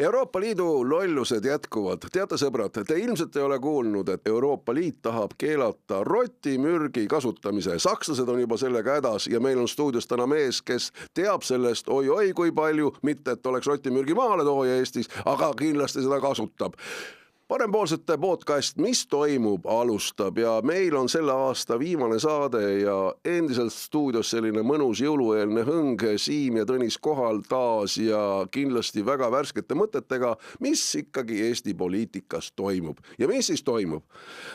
Euroopa Liidu lollused jätkuvad. Teate sõbrad, te ilmselt ei ole kuulnud, et Euroopa Liit tahab keelata rotimürgi kasutamise. Sakslased on juba sellega hädas ja meil on stuudios täna mees, kes teab sellest oi kui palju, mitte et oleks rotimürgi maaletooja Eestis, aga kindlasti seda kasutab. Parempoolsete podcast Mis toimub alustab ja meil on selle aasta viimane saade ja endiselt stuudios selline mõnus jõulueelne hõng, Siim ja Tõnis kohal taas ja kindlasti väga värskete mõtetega, mis ikkagi Eesti poliitikas toimub. Ja mis siis toimub?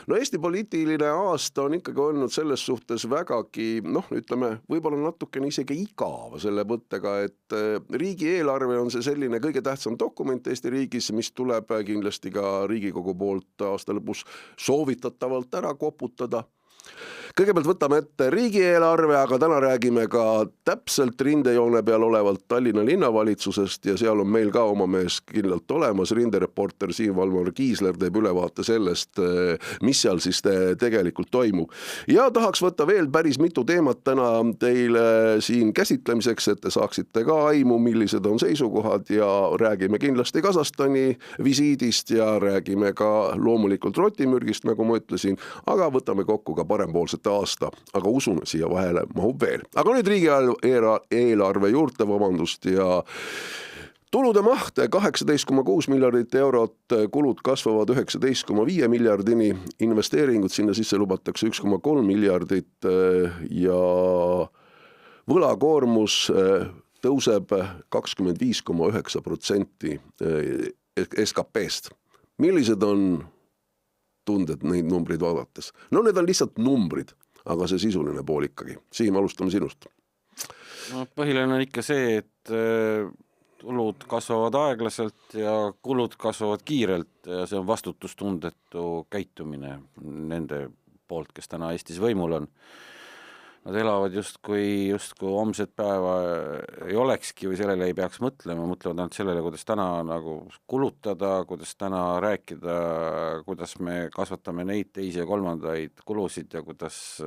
No Eesti poliitiline aasta on ikkagi olnud selles suhtes vägagi, ütleme, võib-olla natukene isegi igav selle mõttega, et riigieelarve on see selline kõige tähtsam dokument Eesti riigis, mis tuleb kindlasti ka Riigikogu poolt aasta lõpus soovitatavalt ära koputada. Kõigepealt võtame ette riigieelarve, aga täna räägime ka täpselt rindejoone peal olevalt Tallinna linnavalitsusest ja seal on meil ka oma mees kindlalt olemas. Rindereporter Siim Valmar Kiisler teeb ülevaate sellest, mis seal siis tegelikult toimub. Ja tahaks võtta veel päris mitu teemat täna teile siin käsitlemiseks, et te saaksite ka aimu, millised on seisukohad ja räägime kindlasti Kasahstani visiidist ja räägime ka loomulikult rotimürgist, nagu ma ütlesin, aga võtame kokku ka parempoolsete aasta, aga usun, siia vahele mahub veel. Aga nüüd riigieelarve juurde, ja tulude maht 18,6 miljardit eurot, kulud kasvavad 19,5 miljardini, investeeringud sinna sisse lubatakse 1,3 miljardit ja võlakoormus tõuseb 25,9% SKP-st. Millised on tunded neid numbreid vaadates? No need on lihtsalt numbrid, aga see sisuline pool ikkagi. Siim, alustame sinust. No, põhiline on ikka see, et tulud kasvavad aeglaselt ja kulud kasvavad kiirelt ja see on vastutustundetu käitumine nende poolt, kes täna Eestis võimul on. Nad elavad justkui homset päeva ei olekski või sellele ei peaks mõtlema, mõtlevad ainult sellele, kuidas täna nagu kulutada, kuidas täna rääkida, kuidas me kasvatame neid teisi ja kolmandaid kulusid ja kuidas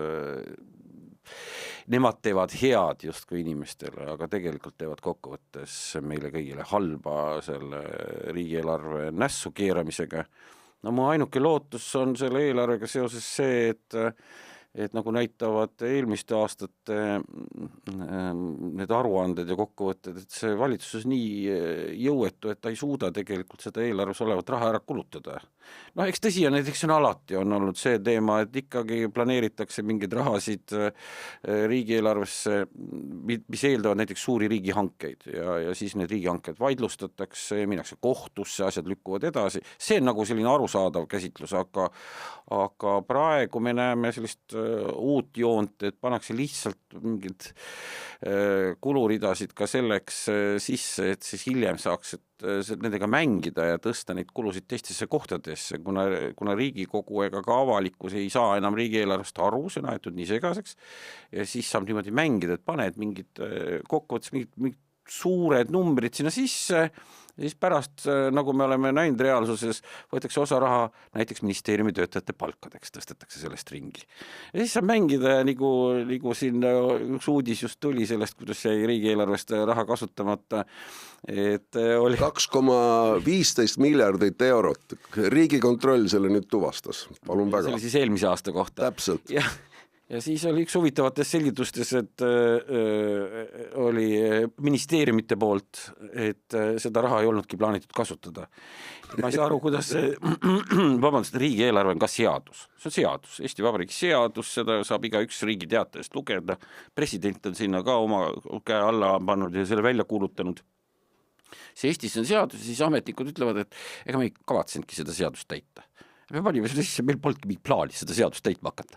nemad teevad head justkui inimestele, aga tegelikult teevad kokkuvõttes meile kõigile halba selle riigieelarve nässu keeramisega. No mu ainuke lootus on selle eelarvega seoses see, et nagu näitavad eelmiste aastate need aruanded ja kokkuvõtted, et see valitsus nii jõuetu, et ta ei suuda tegelikult seda eelarves olevat raha ära kulutada. No eks tõsi on, näiteks on alati on olnud see teema, et ikkagi planeeritakse mingeid rahasid riigieelarvesse, mis eeldavad näiteks suuri riigihankeid ja siis need riigihanked vaidlustatakse, minnakse kohtusse, asjad lükkuvad edasi. See on nagu selline arusaadav käsitlus, aga praegu me näeme sellist uut joont, et pannakse lihtsalt mingid kuluridasid ka selleks sisse, et siis hiljem saaks nendega mängida ja tõsta neid kulusid teistesse kohtadesse, kuna Riigikogu ega ka avalikkus ei saa enam riigieelarvest aru, see on aetud nii segaseks ja siis saab niimoodi mängida, et paned mingid kokkuvõttes mingid suured numbrid sinna sisse ja siis pärast, nagu me oleme näinud reaalsuses, võetakse osa raha näiteks ministeeriumi töötajate palkadeks, tõstetakse sellest ringi. Ja siis saab mängida ja nagu siin üks uudis just tuli sellest, kuidas jäi riigieelarvest raha kasutamata, et oli 2,15 miljardit eurot. Riigikontroll selle nüüd tuvastas. Palun väga. See oli siis eelmise aasta kohta. Täpselt. Ja siis oli üks huvitavates selgitustes, et oli ministeeriumite poolt, et seda raha ei olnudki plaanitud kasutada. Ma ei saa aru, kuidas riigieelarve on ka seadus. See on seadus, Eesti Vabariigi seadus, seda saab igaüks riigi teatajast lugeda. President on sinna ka oma käe alla pannud ja selle välja kuulutanud. See Eestis on seadus ja siis ametnikud ütlevad, et ega me ei kavatsenudki seda seadust täita. Me panime seda sisse, meil polnudki mingi plaani seda seadust täitma hakata.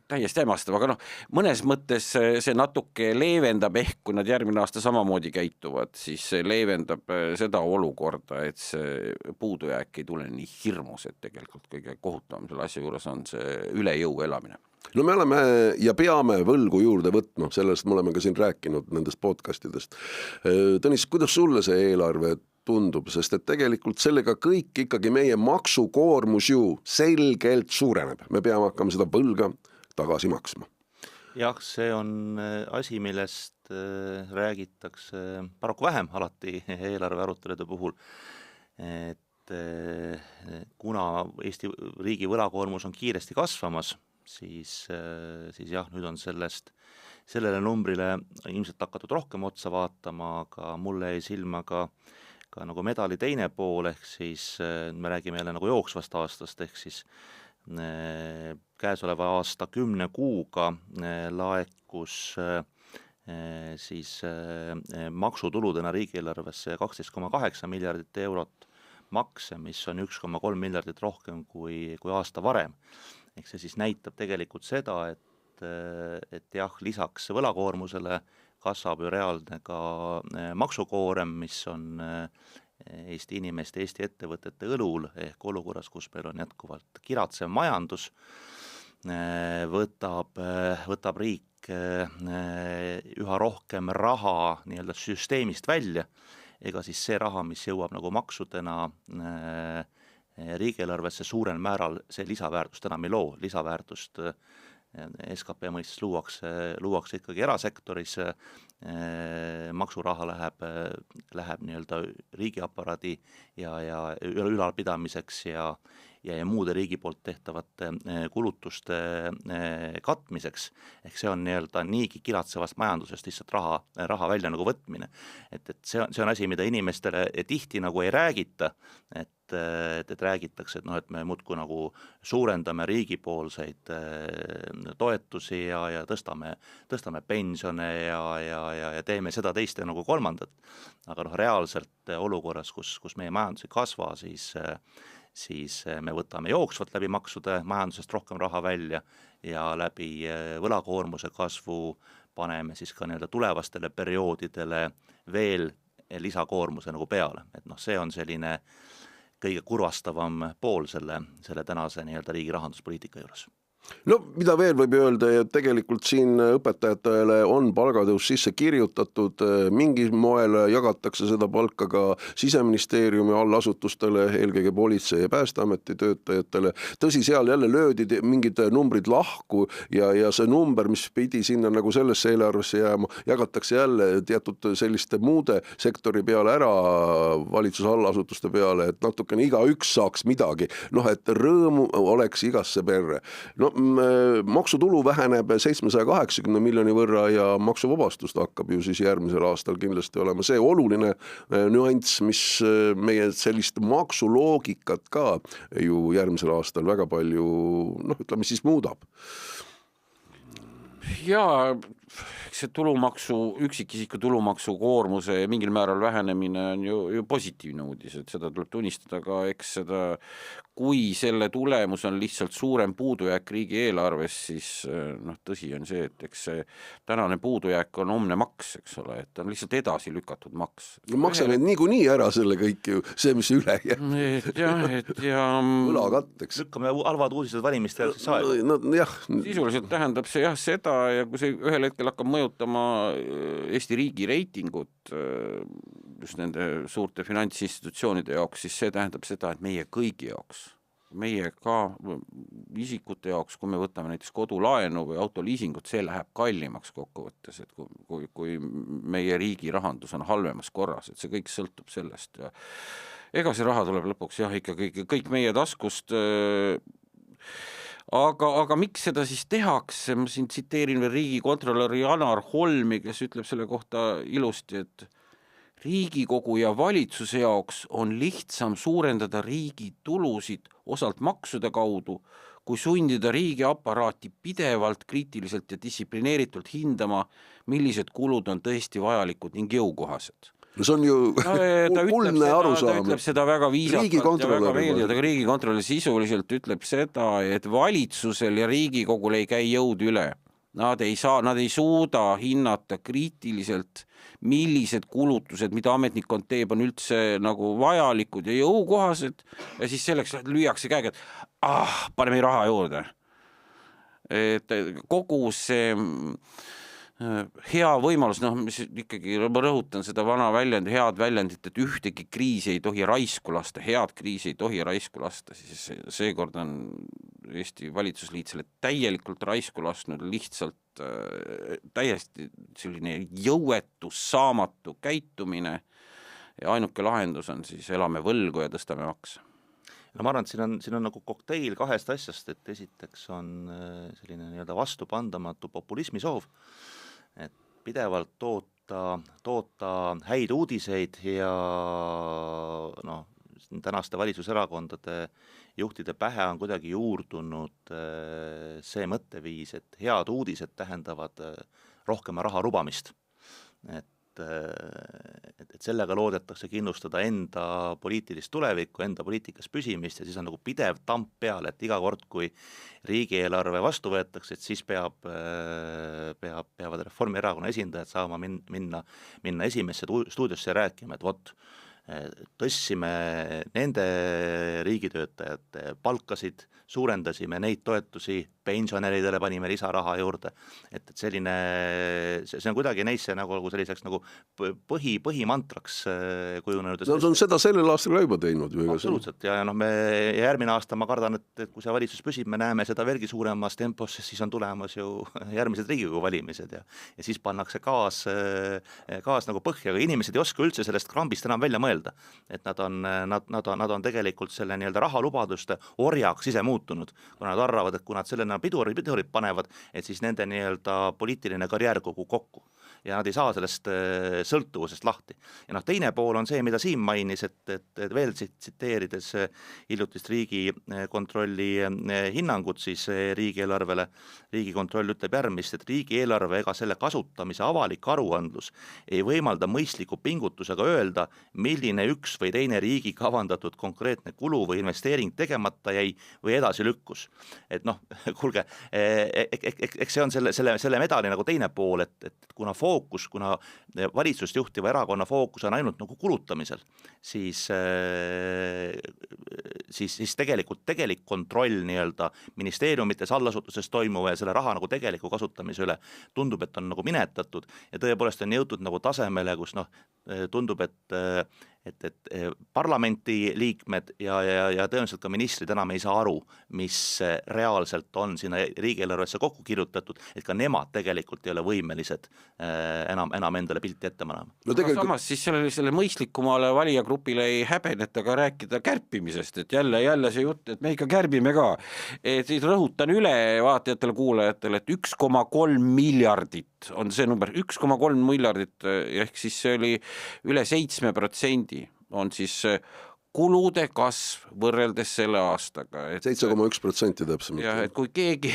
Täiesti hämmastav, aga mõnes mõttes see natuke leevendab ehk, kui nad järgmine aasta samamoodi käituvad, siis see leevendab seda olukorda, et see puudujääk ei tule nii hirmus, et tegelikult kõige kohutavam selle asja juures on see üle jõu elamine. No me oleme ja peame võlgu juurde võtma, sellest me oleme ka siin rääkinud nendest podcastidest. Tõnis, kuidas sulle see eelarve tundub, sest et tegelikult sellega kõik ikkagi meie maksukoormus ju selgelt suureneb. Me peame hakkama seda võlga tagasi maksma. Jah, see on asi, millest räägitakse paraku vähem alati eelarve arutelude puhul, et kuna Eesti riigi võlakoormus on kiiresti kasvamas, siis jah, nüüd on sellele numbrile ilmselt hakatud rohkem otsa vaatama, aga mulle jäi silma ka nagu medali teine pool, ehk siis me räägime jälle nagu jooksvast aastast, ehk siis käesoleva aasta 10 kuuga laekus siis maksutuludena riigieelarvesse 12,8 miljardit eurot makse, mis on 1,3 miljardit rohkem kui aasta varem. Ehk see siis näitab tegelikult seda, et jah, lisaks võlakoormusele kasvab ju reaalne ka maksukoorem, mis on Eesti inimeste, Eesti ettevõtete õlul, ehk olukorras, kus meil on jätkuvalt kiratsev majandus, võtab riik üha rohkem raha nii-öelda süsteemist välja, ega siis see raha, mis jõuab nagu maksudena riigieelarvesse suurel määral, see lisaväärtust enam ei loo, lisaväärtust SKP mõistes luuakse ikkagi erasektoris, maksuraha läheb nii-öelda riigiaparaadi ja ülalpidamiseks ja muude riigi poolt tehtavate kulutuste katmiseks, ehk see on nii-öelda niigi kilatsevast majandusest lihtsalt raha välja nagu võtmine. Et see on asi, mida inimestele tihti nagu ei räägita, et räägitakse, et me muudkui nagu suurendame riigipoolseid toetusi ja tõstame pensione ja teeme seda teist ja nagu kolmandat. Aga reaalselt olukorras, kus meie majandus ei kasva, siis me võtame jooksvalt läbi maksude majandusest rohkem raha välja ja läbi võlakoormuse kasvu paneme siis ka nii-öelda tulevastele perioodidele veel lisakoormuse nagu peale. Et see on selline kõige kurvastavam pool selle tänase nii-öelda riigi rahanduspoliitika juures. No mida veel võib öelda, et tegelikult siin õpetajatele on palgatõus sisse kirjutatud, mingil moel jagatakse seda palka ka Siseministeeriumi allasutustele, eelkõige politsei ja päästeameti töötajatele. Tõsi, seal jälle löödi mingid numbrid lahku ja see number, mis pidi sinna nagu sellesse eelarvesse jääma, jagatakse jälle teatud selliste muude sektori peale ära, valitsuse allasutuste peale, et natukene igaüks saaks midagi, et rõõmu oleks igasse perre. Maksutulu väheneb 780 miljoni võrra ja maksuvabastust hakkab ju siis järgmisel aastal kindlasti olema see oluline nüanss, mis meie sellist maksuloogikat ka ju järgmisel aastal väga palju, ütleme siis muudab. Jaa, see üksikisiku tulumaksu koormuse mingil määral vähenemine on ju positiivne uudis, et seda tuleb tunnistada, aga eks seda, kui selle tulemus on lihtsalt suurem puudujääk riigieelarves, siis tõsi on see, et eks see tänane puudujääk on homne maks, eks ole, et on lihtsalt edasi lükatud maks. Maksame niikuinii ära selle kõik ju, see mis üle jääb. Võlakatteks. Lükkame halvad uudised valimiste järgses aega. Sisuliselt tähendab see seda ja kui see ühel hetkel hakkab mõjutama Eesti riigi reitingut just nende suurte finantsinstitutsioonide jaoks, siis see tähendab seda, et meie kõigi jaoks, meie ka isikute jaoks, kui me võtame näiteks kodulaenu või autoliisingut, see läheb kallimaks kokkuvõttes, et kui meie riigi rahandus on halvemas korras, et see kõik sõltub sellest ja ega see raha tuleb lõpuks ikkagi kõik meie taskust. Aga miks seda siis tehakse? Ma siin tsiteerin veel riigikontrolöri Janar Holmi, kes ütleb selle kohta ilusti, et Riigikogu ja valitsuse jaoks on lihtsam suurendada riigi tulusid osalt maksude kaudu, kui sundida riigi aparaati pidevalt, kriitiliselt ja distsiplineeritult hindama, millised kulud on tõesti vajalikud ning jõukohased. No see on ju kuldne arusaam. Ta ütleb seda väga viisakalt ja väga meeldivalt, aga riigikontrolör sisuliselt ütleb seda, et valitsusel ja Riigikogul ei käi jõud üle. Nad ei suuda hinnata kriitiliselt, millised kulutused, mida ametnikkond teeb, on üldse nagu vajalikud ja jõukohased ja siis selleks lüüakse käega, et paneme raha juurde. Et kogu see hea võimalus, mis ikkagi rõhutan seda vana head väljendit, et ühtegi kriisi ei tohi raisku lasta, head kriisi ei tohi raisku lasta, siis seekord on Eesti valitsusliit selle täielikult raisku lasknud, lihtsalt täiesti selline jõuetu, saamatu käitumine ja ainuke lahendus on siis elame võlgu ja tõstame makse. No ma arvan, et siin on nagu kokteil kahest asjast, et esiteks on selline nii-öelda vastupandamatu populismi soov, et pidevalt toota häid uudiseid ja noh, tänaste valitsuserakondade juhtide pähe on kuidagi juurdunud see mõtteviis, et head uudised tähendavad rohkema raha lubamist. Et sellega loodetakse kindlustada enda poliitilist tulevikku, enda poliitikas püsimist ja siis on nagu pidev tamp peal, et iga kord, kui riigieelarve vastu võetakse, et siis peavad Reformierakonna esindajad saama minna esimesse stuudiosse ja rääkima, et vot, tõstsime nende riigitöötajate palkasid, suurendasime neid toetusi, pensionäridele panime lisaraha juurde, et selline, see on kuidagi neisse nagu selliseks nagu põhimantraks kujunenud. No on seda sellel aastal juba teinud. Absoluutselt ja me järgmine aasta ma kardan, et kui see valitsus püsib, me näeme seda veelgi suuremas tempos, siis on tulemas ju järgmised Riigikogu valimised ja siis pannakse gaas nagu põhja, aga inimesed ei oska üldse sellest krambist enam välja mõelda, et nad on tegelikult selle nii-öelda rahalubaduste orjaks ise muutunud, kui nad arvavad, et kui nad sellena pidurid panevad, et siis nende nii-öelda poliitiline karjäär kogu kokku ja nad ei saa sellest sõltuvusest lahti. Ja teine pool on see, mida Siim mainis, et veel tsiteerides hiljutist Riigikontrolli hinnangut siis riigieelarvele, Riigikontroll ütleb järgmist, et riigieelarve ega selle kasutamise avalik aruandlus ei võimalda mõistliku pingutusega öelda, milline üks või teine riigi kavandatud konkreetne kulu või investeering tegemata jäi või edasi lükkus. Et kuulge, eks see on selle medali nagu teine pool, et kuna valitsust juhtiva erakonna fookus on ainult nagu kulutamisel, siis tegelik kontroll nii-öelda ministeeriumites allasutuses toimuva ja selle raha nagu tegeliku kasutamise üle tundub, et on nagu minetatud ja tõepoolest on jõutud nagu tasemele, kus tundub, et parlamenti liikmed ja tõenäoliselt ka ministrid enam ei saa aru, mis reaalselt on sinna riigieelarvesse kokku kirjutatud, et ka nemad tegelikult ei ole võimelised enam endale pilti ette manama. No tegelikult... Samas siis selle mõistlikumale valijagrupile ei häbeneta ka rääkida kärpimisest, et jälle see jutt, et me ikka kärbime ka. Et siis rõhutan üle vaatajatele, kuulajatele, et 1,3 miljardit on see number, 1,3 miljardit, ehk siis see oli üle 7% on siis kulude kasv võrreldes selle aastaga. 7,1% täpsemalt. Ja, et kui keegi,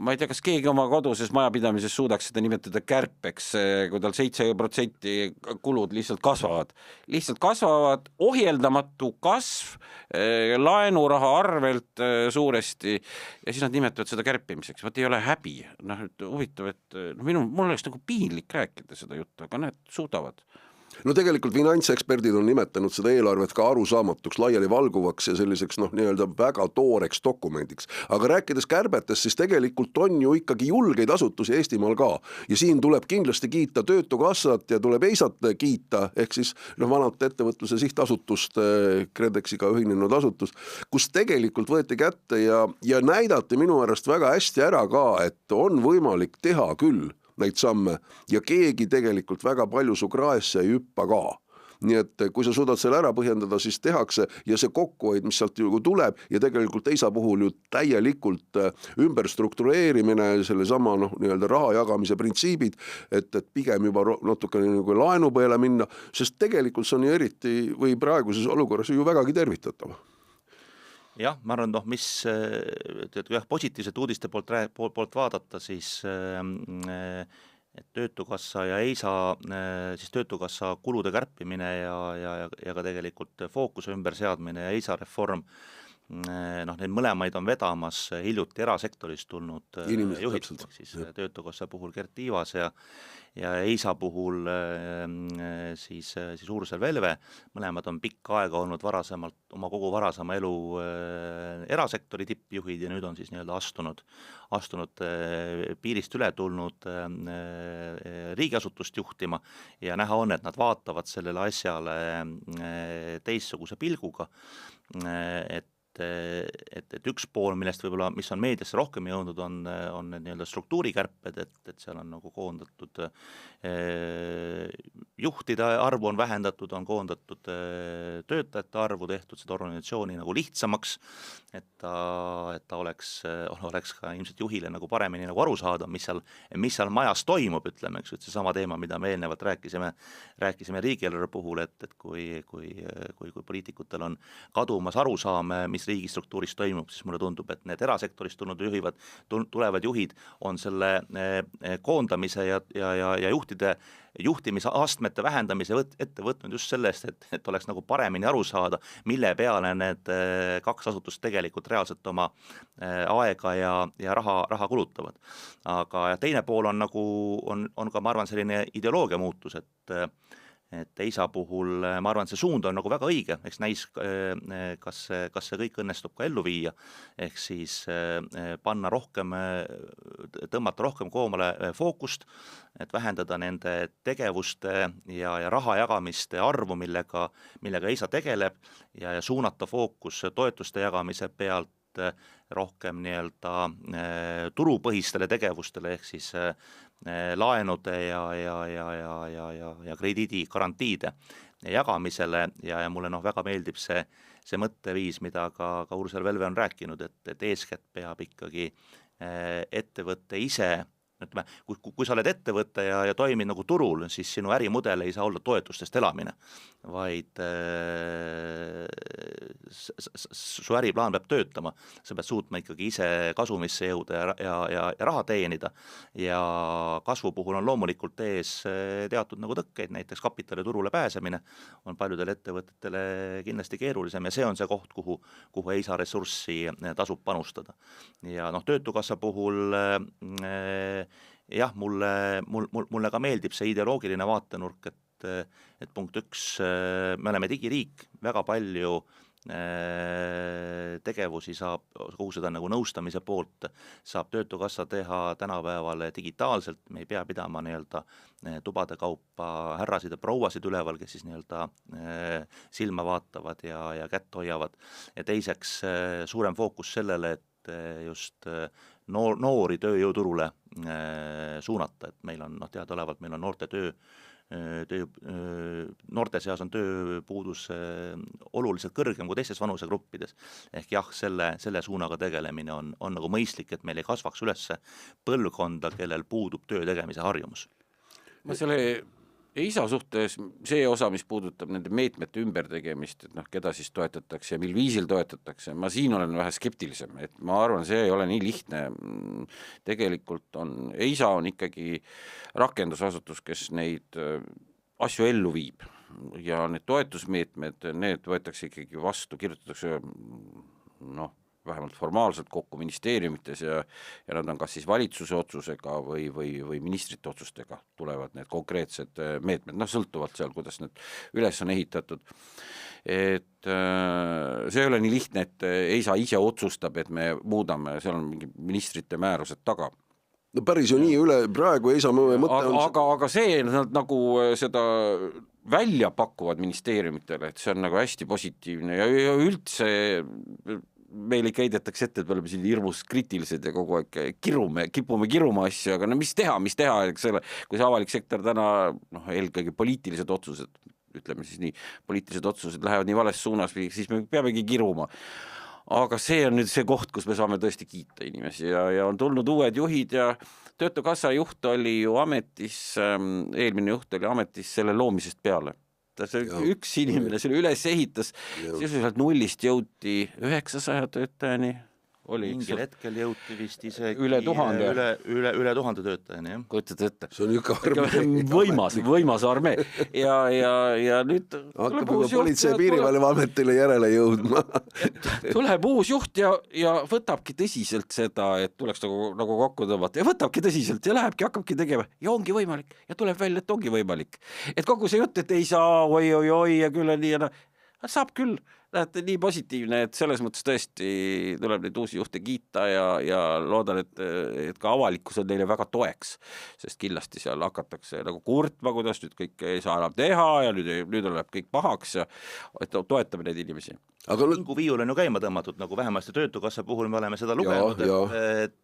ma ei tea, kas keegi oma koduses majapidamises suudaks seda nimetada kärpeks, kui tal 7% kulud lihtsalt kasvavad, ohjeldamatu kasv laenuraha arvelt suuresti ja siis nad nimetavad seda kärpimiseks. Võt ei ole häbi. Huvitav, et mul oleks nagu piinlik rääkida seda juttu, aga need suudavad. No tegelikult finantseksperdid on nimetanud seda eelarvet ka arusaamatuks, laiali valguvaks ja selliseks nii-öelda väga tooreks dokumendiks. Aga rääkides kärbetest, siis tegelikult on ju ikkagi julgeid asutusi Eestimaal ka. Ja siin tuleb kindlasti kiita Töötukassat ja tuleb EISat kiita, ehk siis vanat ettevõtluse sihtasutust, KredExiga ühinenud asutus, kus tegelikult võeti kätte ja näidati minu arust väga hästi ära ka, et on võimalik teha küll neid samme ja keegi tegelikult väga palju su kraesse ei hüppa ka. Nii et kui sa suudad selle ära põhjendada, siis tehakse ja see kokkuhoid, mis sealt ju tuleb ja tegelikult EISA puhul ju täielikult ümberstruktureerimine, selle sama nii-öelda raha jagamise printsiibid, et pigem juba natukene nagu laenu peale minna, sest tegelikult see on ju eriti või praeguses olukorras ju vägagi tervitatav. Jah, ma arvan, mis positiivset uudiste poolt vaadata, siis Töötukassa ja EISA, siis Töötukassa kulude kärpimine ja ka tegelikult fookuse ümberseadmine ja EISA reform, need mõlemaid on vedamas hiljuti erasektorist tulnud juhid, siis Töötukassa puhul Gert Tiivas ja EISA puhul siis Ursel Velve, mõlemad on pikka aega olnud oma kogu varasema elu erasektori tippjuhid ja nüüd on siis nii-öelda astunud piirist üle tulnud riigiasutust juhtima ja näha on, et nad vaatavad sellele asjale teistsuguse pilguga, et et üks pool, millest võib-olla, mis on meediasse rohkem jõudnud, on need nii-öelda struktuurikärped, et seal on nagu koondatud juhtide arvu on vähendatud, on koondatud töötajate arvu, tehtud seda organisatsiooni nagu lihtsamaks, et ta oleks ka ilmselt juhile nagu paremini nagu aru saada, mis seal majas toimub, ütleme, eks, et seesama teema, mida me eelnevalt rääkisime riigieelarve puhul, et kui poliitikutel on kadumas arusaam, mis riigistruktuuris toimub, siis mulle tundub, et need erasektorist tulevad juhid on selle koondamise ja juhtimisastmete vähendamise ette võtnud just sellest, et oleks nagu paremini aru saada, mille peale need kaks asutust tegelikult reaalselt oma aega ja raha kulutavad. Aga teine pool on ka, ma arvan, selline ideoloogia muutus, et EISA puhul ma arvan, see suund on nagu väga õige, eks näis, kas see kõik õnnestub ka ellu viia, ehk siis tõmmata rohkem koomale fookust, et vähendada nende tegevuste ja raha jagamiste arvu, millega EISA tegeleb ja suunata fookus toetuste jagamise pealt rohkem nii-öelda turupõhistele tegevustele, ehk siis laenude ja krediidigarantiide jagamisele ja mulle väga meeldib see mõtteviis, mida ka Ursel Velve on rääkinud, et eeskätt peab ikkagi ettevõtte ise, ütleme, kui sa oled ettevõte ja toimid nagu turul, siis sinu ärimudel ei saa olla toetustest elamine, vaid su äriplaan peab töötama, sa pead suutma ikkagi ise kasumisse jõuda ja raha teenida ja kasvu puhul on loomulikult ees teatud nagu tõkkeid, näiteks kapitaliturule pääsemine on paljudele ettevõtetele kindlasti keerulisem ja see on see koht, kuhu EISA ressurssi tasub panustada. Ja Töötukassa puhul jah, mulle ka meeldib see ideoloogiline vaatenurk, et punkt üks, me oleme digiriik, väga palju tegevusi saab, kogu seda nagu nõustamise poolt saab Töötukassa teha tänapäeval digitaalselt, me ei pea pidama nii-öelda tubade kaupa härrasid ja prouasid üleval, kes siis nii-öelda silma vaatavad ja kätt hoiavad. Ja teiseks suurem fookus sellele, et just noori tööjõuturule suunata, et meil on teadaolevalt, meil on noorte seas on tööpuudus oluliselt kõrgem kui teistes vanusegruppides. Ehk jah, selle suunaga tegelemine on nagu mõistlik, et meil ei kasvaks üles põlvkonda, kellel puudub töö tegemise harjumus. Ma selle EISA suhtes see osa, mis puudutab nende meetmete ümbertegemist, et keda siis toetatakse ja mil viisil toetatakse, ma siin olen vähe skeptilisem, et ma arvan, see ei ole nii lihtne. Tegelikult EISA on ikkagi rakendusasutus, kes neid asju ellu viib ja need toetusmeetmed, need võetakse ikkagi vastu, kirjutatakse vähemalt formaalselt kokku ministeeriumites ja nad on kas siis valitsuse otsusega või ministrite otsustega tulevad need konkreetsed meetmed, sõltuvalt seal, kuidas need üles on ehitatud. Et see ei ole nii lihtne, et EISA ise otsustab, et me muudame, seal on mingi ministrite määrused taga. No päris ju nii üle praegu EISA mõte on... Aga see, nad nagu seda välja pakuvad ministeeriumitele, et see on nagu hästi positiivne ja üldse meil ikka heidetakse ette, et me oleme siin hirmus kriitilised ja kogu aeg kipume kiruma asju, aga mis teha, eks selle, kui see avalik sektor täna, eelkõige poliitilised otsused, ütleme siis nii, poliitilised otsused lähevad nii vales suunas, siis me peamegi kiruma. Aga see on nüüd see koht, kus me saame tõesti kiita inimesi ja on tulnud uued juhid ja Töötukassa juht oli ju ametis, eelmine juht oli ametis selle loomisest peale. Üks inimene selle üles ehitas, sisuliselt nullist jõuti 900 töötajani. Mingil hetkel jõuti vist isegi üle 1000 töötajani. Jah. Kujutad ette. See on ikka armee. Võimas armee. Ja nüüd hakkab juba politsei piirivalveametile järele jõudma. Tuleb uus juht ja võtabki tõsiselt seda, et tuleks nagu kokku tõmmata ja võtabki tõsiselt ja lähebki, hakkabki tegema ja ongi võimalik ja tuleb välja, et ongi võimalik. Et kogu see jutt, et ei saa oi ja küll on nii ja saab küll. näete, nii positiivne, et selles mõttes tõesti tuleb neid uusi juhte kiita ja loodan, et ka avalikkus on neile väga toeks, sest kindlasti seal hakatakse nagu kurtma, kuidas nüüd kõik ei saa enam teha ja nüüd läheb kõik pahaks ja toetame neid inimesi. Aga vinguviiul on ju käima tõmmatud, nagu vähemasti Töötukassa puhul me oleme seda lugenud,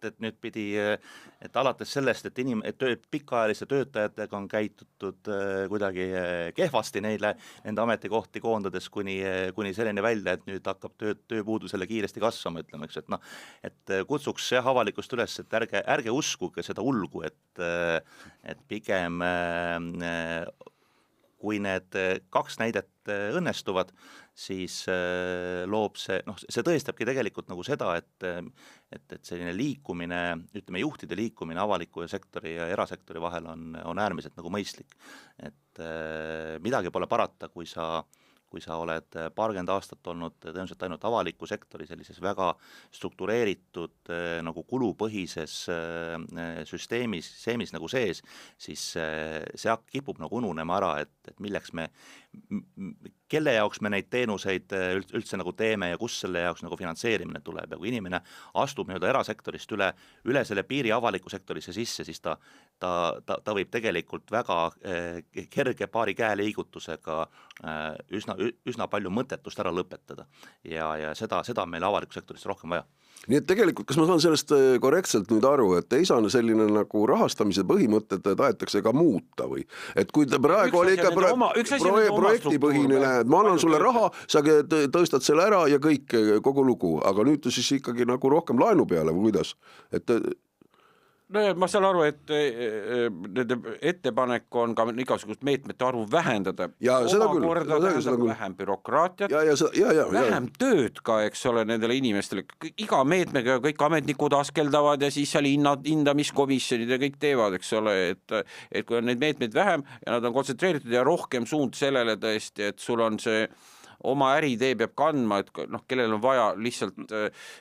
et nüüd pidi, et alates sellest, et pikaajaliste töötajatega on käitutud kuidagi kehvasti nende ametikohti koondades kuni selline välja, et nüüd hakkab tööpuudusele kiiresti kasvama, ütleme, eks, et kutsuks avalikust üles, et ärge uskuge seda ulgu, et pigem kui need 2 näidet õnnestuvad, siis loob see tõestabki tegelikult nagu seda, et selline liikumine, ütleme juhtide liikumine avaliku sektori ja erasektori vahel on äärmiselt nagu mõistlik. Et midagi pole parata, kui sa oled paarkümmend aastat olnud tõenäoliselt ainult avaliku sektori sellises väga struktureeritud nagu kulupõhises süsteemis nagu sees, siis see kipub nagu ununema ära, et milleks kelle jaoks me neid teenuseid üldse nagu teeme ja kus selle jaoks nagu finantseerimine tuleb ja kui inimene astub nii-öelda erasektorist üle selle piiri avaliku sektorisse sisse, siis ta võib tegelikult väga kerge paari käeliigutusega üsna palju mõttetust ära lõpetada ja seda on meil avaliku sektorist rohkem vaja. Nii et tegelikult, kas ma saan sellest korrektselt nüüd aru, et ei saa selline nagu rahastamise põhimõtted tahetakse ka muuta või? Et kui ta praegu oli ikka projektipõhine, et ma annan sulle raha, sa tõstad selle ära ja kõik, kogu lugu, aga nüüd siis ikkagi nagu rohkem laenu peale või kuidas? Et no ma saan aru, et nende ettepanek on ka igasugust meetmete arvu vähendada. Ja seda küll. Omakorda tähendab vähem bürokraatiat, vähem tööd ka, eks ole, nendele inimestele. Iga meetmega kõik ametnikud askeldavad ja siis seal hindamiskomisjonid ja kõik teevad, eks ole, et kui on neid meetmeid vähem ja nad on kontsentreeritud ja rohkem suund sellele tõesti, et sul on see oma äriidee peab kandma, et kellel on vaja lihtsalt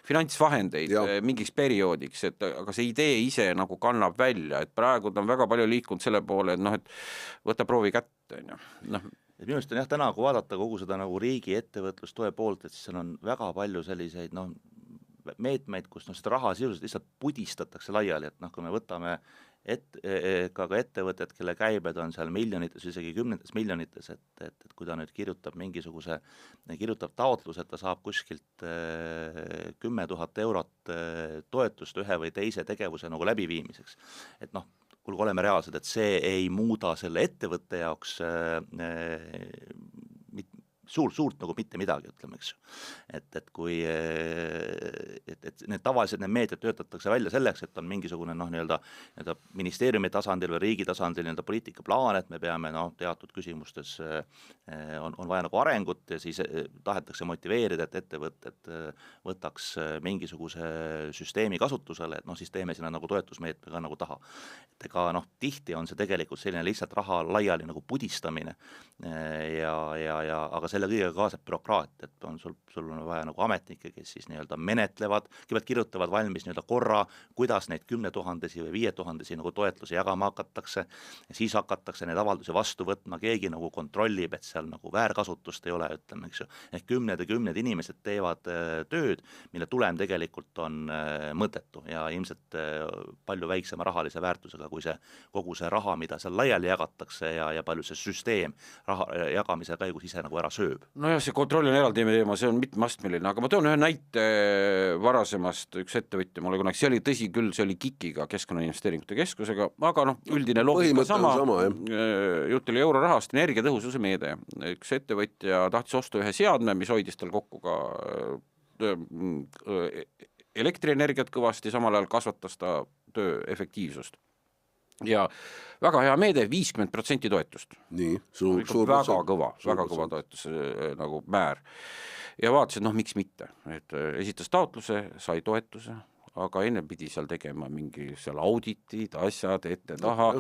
finantsvahendeid mingiks perioodiks, aga see idee ise nagu kannab välja, et praegu ta on väga palju liikunud selle poole, et võta proovi kätte. Minu arust on täna, kui vaadata kogu seda nagu riigi ettevõtlustoe poolt, et siis on väga palju selliseid meetmeid, kus seda raha sisuliselt lihtsalt pudistatakse laiali, et kui me võtame ka ettevõtted, kelle käibed on seal miljonites, isegi 10 miljonites, et kui ta nüüd kirjutab taotluse, et ta saab kuskilt 10 000 eurot toetust ühe või teise tegevuse nagu läbiviimiseks, et kuulge, oleme reaalsed, et see ei muuda selle ettevõtte jaoks suurt nagu mitte midagi, ütleme, eks ju. Et kui need tavaliselt need meediad töötatakse välja selleks, et on mingisugune nii-öelda ministeeriumi tasandil või riigi tasandil nii-öelda poliitikaplaan, et me peame teatud küsimustes on vaja nagu arengut ja siis tahetakse motiveerida, et ettevõtted võtaks mingisuguse süsteemi kasutusele, et siis teeme sinna nagu toetusmeetme ka nagu taha. Et ega tihti on see tegelikult selline lihtsalt raha laiali nagu pudistamine aga selle kõigega kaasab bürokraat, et sul on vaja nagu ametnikke, kes siis nii-öelda menetlevad, kõigepealt kirjutavad valmis nii-öelda korra, kuidas neid 10 000 või 5 000 nagu toetlusi jagama hakatakse ja siis hakatakse neid avaldusi vastu võtma, keegi nagu kontrollib, et seal nagu väärkasutust ei ole, ütleme, eks ju. Ehk kümned inimesed teevad tööd, mille tulem tegelikult on mõttetu ja ilmselt palju väiksema rahalise väärtusega, kui kogu see raha, mida seal laiali jagatakse ja palju see süsteem raha jagamise käigus ise nagu ära sööb. Nojah, see kontroll on eraldi teema, see on mitmeastmeline, aga ma toon ühe näite varasemast, üks ettevõtja mulle kunagi, see oli tõsi küll, see oli KIK-iga, Keskkonnainvesteeringute Keskusega, aga üldine loogika sama, jutt oli eurorahast, energiatõhususe meede. Üks ettevõtja tahtis osta ühe seadme, mis hoidis tal kokku ka elektrienergiat kõvasti, samal ajal kasvatas ta töö efektiivsust. Ja väga hea meede, 50% toetust. Nii, väga kõva toetus nagu määr. Ja vaatasin, miks mitte. Et esitas taotluse, sai toetuse, aga enne pidi seal tegema mingi seal auditid, asjad ette taha,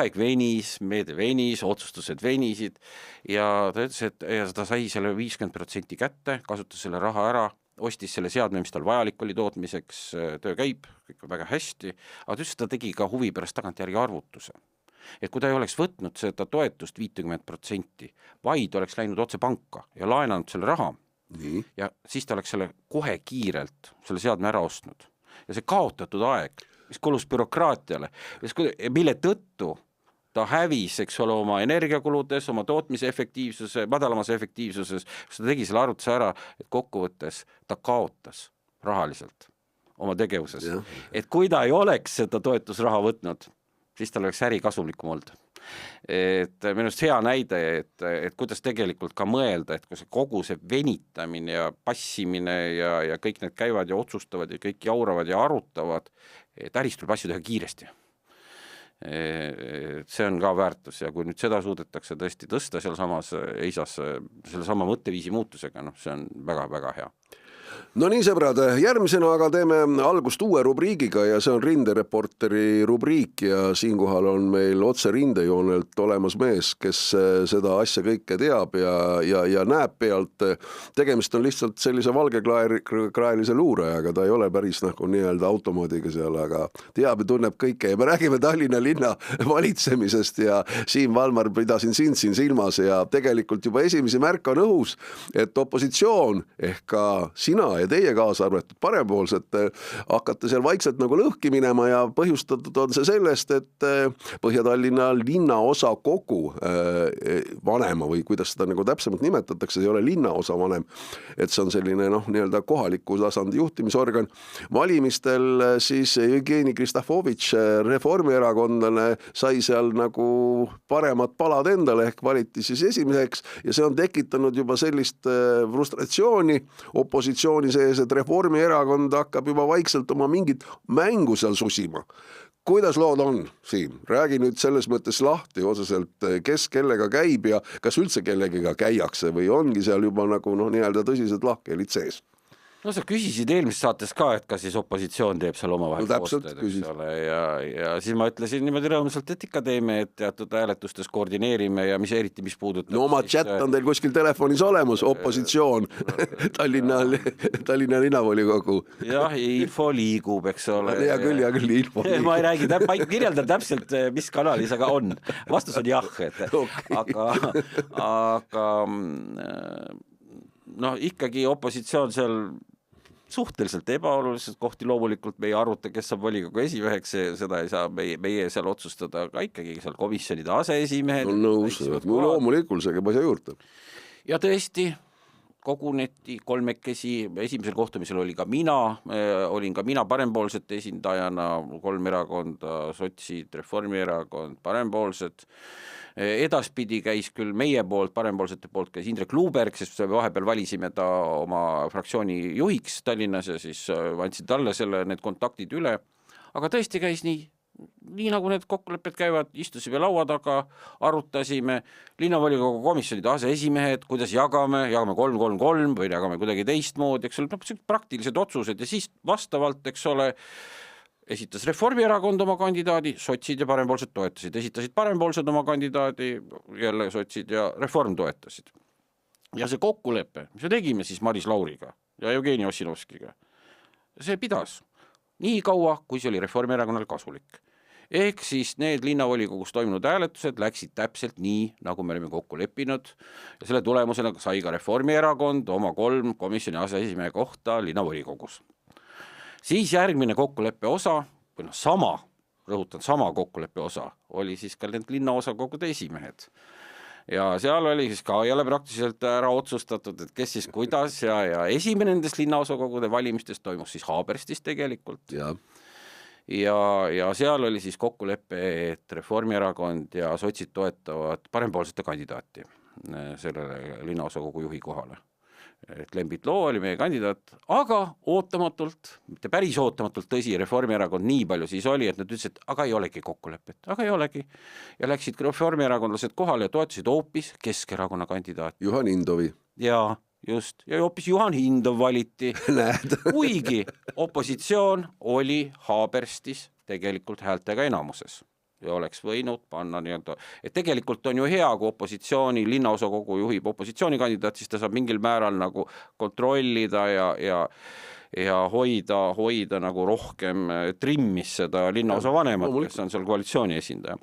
aeg venis, meede venis, otsustused venisid ja ta ütles, et ta sai selle 50% kätte, kasutas selle raha ära, ostis selle seadme, mis tal vajalik oli tootmiseks, töö käib, kõik on väga hästi, aga ta ütles, et ta tegi ka huvi pärast tagantjärgi arvutuse. Et kui ta ei oleks võtnud seda toetust 50%, vaid oleks läinud otse panka ja laenanud selle raha, Nii. ja siis ta oleks selle kohe kiirelt selle seadme ära ostnud. Ja see kaotatud aeg, mis kulus bürokraatiale, mille tõttu ta hävis, eks ole, oma energiakuludes, oma tootmise efektiivsuse, madalamas efektiivsuses, kus ta tegi selle arvutuse ära, et kokkuvõttes ta kaotas rahaliselt oma tegevuses. Ja. Et kui ta ei oleks seda toetusraha võtnud, siis tal oleks äri kasumlikum olnud. Et minust hea näide, et kuidas tegelikult ka mõelda, et kui see kogu see venitamine ja passimine ja kõik need käivad ja otsustavad ja kõik jauravad ja arutavad, et ärist tuleb asju teha kiiresti. See on ka väärtus ja kui nüüd seda suudetakse tõesti tõsta seal samas eisas selle sama mõtteviisi muutusega, see on väga-väga hea. No nii, sõbrad, järgmisena aga teeme algust uue rubriigiga ja see on rindereporteri rubriik ja siinkohal on meil otse rindejoonelt olemas mees, kes seda asja kõike teab ja näeb pealt. Tegemist on lihtsalt sellise valgekraelise luurajaga, ta ei ole päris nagu nii-öelda automaadiga seal, aga teab ja tunneb kõike ja me räägime Tallinna linna valitsemisest ja Siim Valmar pidasin sind siin silmas ja tegelikult juba esimesi märk on õhus, et opositsioon ehk ka sina ja teie kaasa arvatud parempoolsed hakkate seal vaikselt nagu lõhki minema ja põhjustatud on see sellest, et Põhja-Tallinna linnaosa kogu vanema või kuidas seda nagu täpsemalt nimetatakse, see ei ole linnaosa vanem, et see on selline nii-öelda kohaliku tasandi juhtimisorgan. Valimistel siis Jevgeni Kristofovitš, reformierakondlane, sai seal nagu paremad palad endale ehk valiti siis esimeseks ja see on tekitanud juba sellist frustratsiooni opositsiooni sees, et Reformierakond hakkab juba vaikselt oma mingit mängu seal susima. Kuidas lood on, Siim? Räägi nüüd selles mõttes lahti otseselt, kes kellega käib ja kas üldse kellegiga käiakse või ongi seal juba nagu nii-öelda tõsised lahkeelid sees? No sa küsisid eelmises saates ka, et kas siis opositsioon teeb seal omavahel koostööd, eks ole, ja siis ma ütlesin niimoodi rõõmsalt, et ikka teeme, et teatud hääletustes koordineerime ja mis puudutab. No oma chat on teil kuskil telefonis olemas, opositsioon, Tallinna linnavolikogu. Jah, info liigub, eks ole. Ja küll, info liigub. Ma ei räägi, ma ei kirjeldan täpselt, mis kanalis, aga on. Vastus on jah, aga ikkagi opositsioon seal suhteliselt ebaoluliselt kohti loomulikult me ei aruta, kes saab volikogu esimeheks, seda ei saa meie seal otsustada, aga ikkagi seal komisjonide aseesimehed. Loomulikult see käib asja juurde. Ja tõesti, koguneti kolmekesi, esimesel kohtumisel olin ka mina parempoolsete esindajana, 3 erakonda, sotsid, Reformierakond, parempoolsed. Edaspidi käis küll meie poolt, parempoolsete poolt käis Indrek Luuberg, sest vahepeal valisime ta oma fraktsiooni juhiks Tallinnas ja siis andsid talle need kontaktid üle. Aga tõesti käis nii nagu need kokkulepped käivad, istusime laua taga, arutasime linnavolikogu komisjonide aseesimehed, kuidas jagame 3-3-3 või jagame kuidagi teistmoodi, eks ole, praktilised otsused ja siis vastavalt, eks ole, esitas Reformierakond oma kandidaadi, sotsid ja parempoolsed toetasid, esitasid parempoolsed oma kandidaadi, jälle sotsid ja Reform toetasid. Ja see kokkulepe, mis me tegime siis Maris Lauriga ja Jevgeni Ossinovskiga, see pidas nii kaua, kui see oli Reformierakonnal kasulik. Ehk siis need linnavolikogus toimunud hääletused läksid täpselt nii, nagu me olime kokku leppinud ja selle tulemusena sai ka Reformierakond oma 3 komisjoni aseesimehe kohta linnavolikogus. Siis järgmine kokkuleppe osa, või sama kokkuleppe osa, oli siis ka need linnaosakogude esimehed. Ja seal oli siis ka jälle praktiliselt ära otsustatud, et kes siis kuidas ja esimene nendest linnaosakogude valimistest toimus siis Haaberstis tegelikult. Ja seal oli siis kokkulepe, et Reformierakond ja sotsid toetavad parempoolsete kandidaati sellele linnaosakogu juhi kohale. Et Lembit Loo oli meie kandidaat, aga ootamatult, mitte päris ootamatult tõsi, Reformierakond nii palju siis oli, et nad ütlesid, aga ei olegi kokkulepet, aga ei olegi. Ja läksid reformierakondlased kohale ja toetasid hoopis Keskerakonna kandidaat. Juhan Hindovi. Ja just, ja hoopis Juhan Hindov valiti. Kuigi opositsioon oli Haaberstis tegelikult häältega enamuses. Ja oleks võinud panna et tegelikult on ju hea, kui opositsiooni linnaosakogu juhib opositsioonikandidaat, siis ta saab mingil määral nagu kontrollida ja hoida nagu rohkem trimmis seda linnaosa vanemat, kes on seal koalitsiooni esindaja.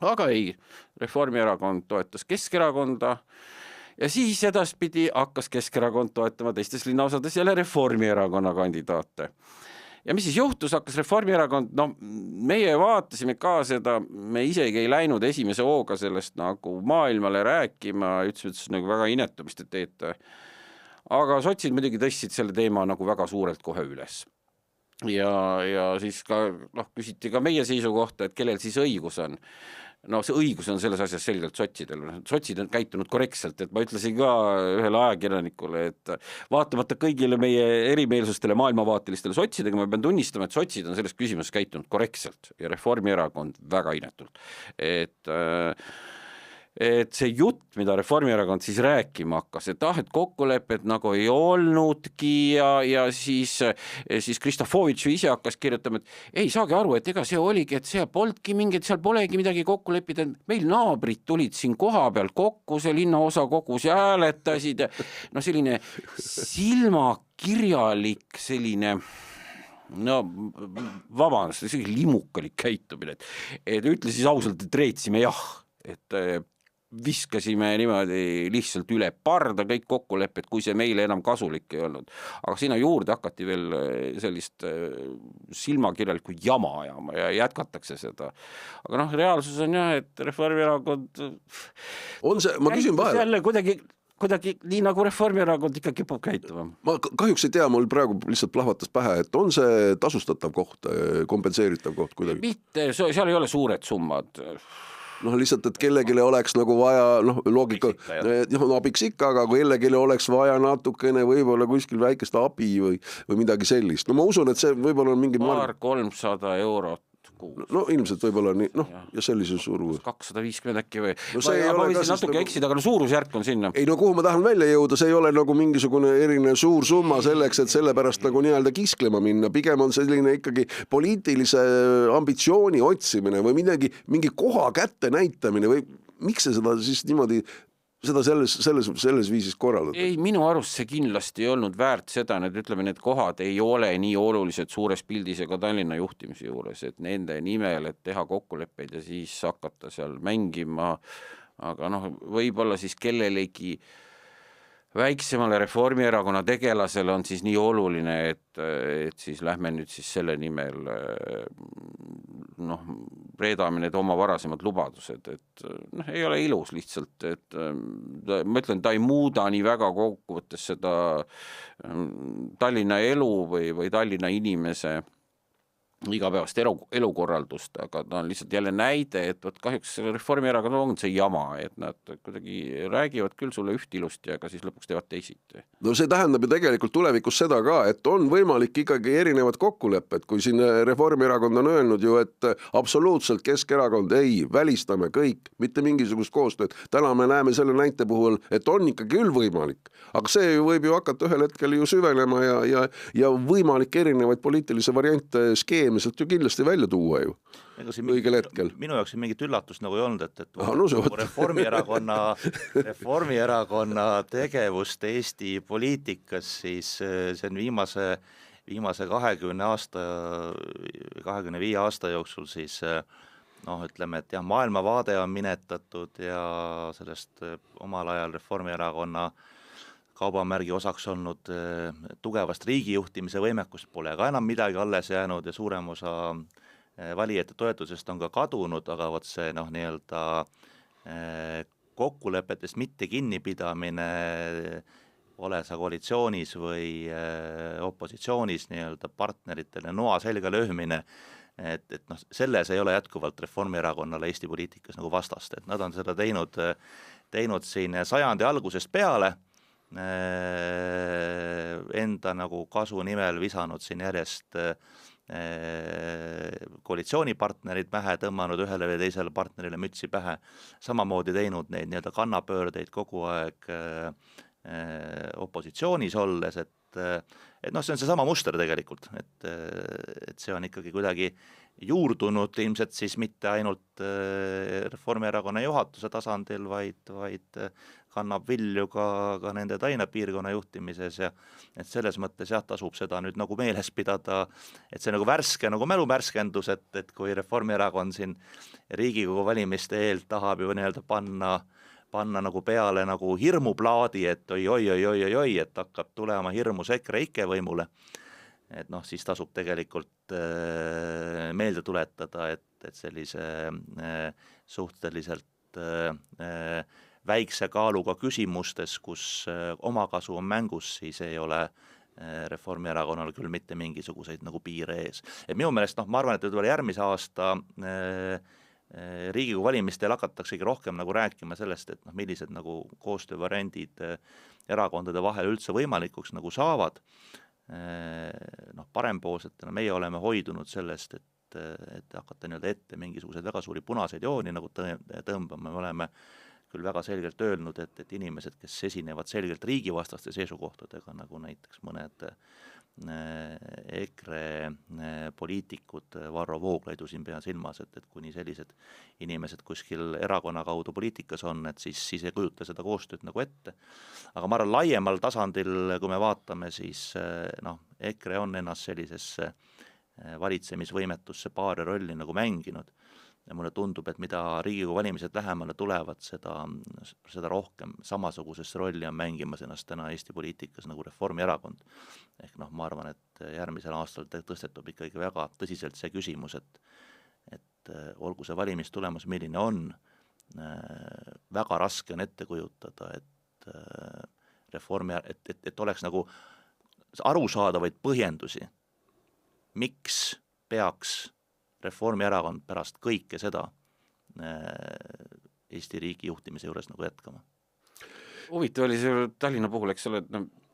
Aga ei, Reformierakond toetas Keskerakonda ja siis edaspidi hakkas Keskerakond toetama teistes linnaosades jälle Reformierakonna kandidaate. Ja mis siis juhtus, hakkas Reformierakond, no meie vaatasime ka seda, me isegi ei läinud esimese hooga sellest nagu maailmale rääkima, ütlesime, nagu väga inetu, mis te teete. Aga sotsid muidugi tõstsid selle teema nagu väga suurelt kohe üles. Ja siis ka küsiti ka meie seisukohta, et kellel siis õigus on. No see õigus on selles asjas selgelt sotsidel. Sotsid on käitunud korrektselt, et ma ütlesin ka ühele ajakirjanikule, et vaatamata kõigile meie erimeelsustele maailmavaatelistele sotsidega, ma pean tunnistama, et sotsid on selles küsimuses käitunud korrektselt ja Reformierakond väga inetult. Et see jutt, mida Reformierakond siis rääkima hakkas, et et kokkulepet nagu ei olnudki ja siis Kristofovitš ise hakkas kirjutama, et ei saagi aru, et ega see oligi, et seal polegi midagi kokku leppida, meil naabrid tulid siin koha peal kokku, see linnaosa kogus ja hääletasid, no selline silmakirjalik selline vabandust, see limukalik käitumine, et ütle siis ausalt, et reetsime jah, et viskasime niimoodi lihtsalt üle parda kõik kokkulepped, kui see meile enam kasulik ei olnud. Aga sinna juurde hakati veel sellist silmakirjalikku jama ajama ja jätkatakse seda. Aga reaalsus on jah, et Reformierakond on see, ma küsin vahel. Jälle kuidagi nii nagu Reformierakond ikka kipub käituma. Ma kahjuks ei tea, mul praegu lihtsalt plahvatas pähe, et on see tasustatav koht, kompenseeritav koht kuidagi? Mitte, seal ei ole suured summad. Lihtsalt, et kellegile oleks nagu vaja, loogika, abiks ikka, aga kui kellegile oleks vaja natukene võib-olla kuskil väikest abi või midagi sellist. Ma usun, et see võib-olla on mingi 300 eurot kuus. No ilmselt võib-olla nii, ja sellise suurus. 250 äkki või? Ma võisin natuke eksida, aga suurusjärk on sinna. Ei, kuhu ma tahan välja jõuda, see ei ole nagu mingisugune erinev suur summa selleks, et selle pärast nagu nii-öelda kisklema minna. Pigem on selline ikkagi poliitilise ambitsiooni otsimine või mingi koha kätte näitamine või miks see seda siis niimoodi seda selles viisis korraldada? Ei, minu arust see kindlasti ei olnud väärt seda, need kohad ei ole nii olulised suures pildis ega Tallinna juhtimise juures, et nende nimel, et teha kokkuleppeid ja siis hakata seal mängima, aga võib-olla siis kellelegi väiksemale Reformierakonna tegelasele on siis nii oluline, et siis lähme nüüd siis selle nimel reedame need oma varasemad lubadused, et ei ole ilus lihtsalt, et ma ütlen, ta ei muuda nii väga kokkuvõttes seda Tallinna elu või Tallinna inimese igapäevast elukorraldust, aga ta on lihtsalt jälle näide, et kahjuks Reformierakond on see jama, et nad kuidagi räägivad küll sulle üht ilusti, aga siis lõpuks teevad teisiti. No see tähendab ju tegelikult tulevikus seda ka, et on võimalik ikkagi erinevad kokkulepped, kui siin Reformierakond on öelnud ju, et absoluutselt Keskerakond ei, välistame kõik, mitte mingisugust koostööd. Täna me näeme selle näite puhul, et on ikkagi küll võimalik, aga see võib ju hakata ühel hetkel ju süvenema ja võimalik erinevaid poliitilise variante skeemi sealt ju kindlasti välja tuua ju õigel hetkel. Minu jaoks mingit üllatust nagu ei olnud, et Reformierakonna tegevust Eesti poliitikas, siis see on viimase 20 aasta, 25 aasta jooksul siis ütleme, et jah, maailmavaade on minetatud ja sellest omal ajal Reformierakonna kaubamärgi osaks olnud tugevast riigijuhtimise võimekust pole ka enam midagi alles jäänud ja suurem osa valijate toetusest on ka kadunud, aga vot see nii-öelda kokkulepetest mitte kinnipidamine, ole sa koalitsioonis või opositsioonis nii-öelda partneritele noa selga löömine, et selles ei ole jätkuvalt Reformierakonnale Eesti poliitikas nagu vastast, et nad on seda teinud siin sajandi algusest peale, enda nagu kasu nimel visanud siin järjest koalitsioonipartnerid pähe, tõmmanud ühele või teisele partnerile mütsi pähe, samamoodi teinud neid nii-öelda kannapöördeid kogu aeg opositsioonis olles, et see on seesama muster tegelikult, et see on ikkagi kuidagi juurdunud ilmselt siis mitte ainult Reformierakonna juhatuse tasandil, vaid kannab vilju ka nende Tallinna piirkonna juhtimises ja et selles mõttes jah, tasub seda nüüd nagu meeles pidada, et see nagu värske nagu mälumärskendus, et kui Reformierakond siin Riigikogu valimiste eel tahab ju nii-öelda panna nagu peale nagu hirmuplaadi, et oi, et hakkab tulema hirmus EKREIKE võimule, et noh, siis tasub tegelikult meelde tuletada, et sellise suhteliselt väikse kaaluga küsimustes, kus omakasu on mängus, siis ei ole Reformierakonnal küll mitte mingisuguseid nagu piire ees. Et minu meelest, ma arvan, et võib-olla järgmise aasta Riigikogu valimistel hakataksegi rohkem nagu rääkima sellest, et millised nagu koostöövariandid erakondade vahel üldse võimalikuks nagu saavad. Parempoolsetena meie oleme hoidunud sellest, et hakata nii-öelda ette mingisuguseid väga suuri punaseid jooni nagu tõmbama. Me oleme küll väga selgelt öelnud, et inimesed, kes esinevad selgelt riigivastaste seisukohtadega, nagu näiteks mõned EKRE poliitikud, Varro Vooglaidu siin pea silmas, et kuni sellised inimesed kuskil erakonna kaudu poliitikas on, et siis ei kujuta seda koostööd nagu ette. Aga ma arvan, laiemal tasandil, kui me vaatame, siis EKRE on ennast sellisesse valitsemisvõimetusse paari rolli nagu mänginud. Ja mulle tundub, et mida Riigikogu valimised lähemale tulevad, seda rohkem samasugusesse rolli on mängimas ennast täna Eesti poliitikas nagu Reformierakond. Ehk ma arvan, et järgmisel aastal tõstetub ikkagi väga tõsiselt see küsimus, et olgu see valimistulemus, milline on, väga raske on ette kujutada, et oleks nagu arusaadavaid põhjendusi, miks peaks Reformierakond pärast kõike seda Eesti riigi juhtimise juures nagu jätkama. Huvitav oli see Tallinna puhul, eks ole,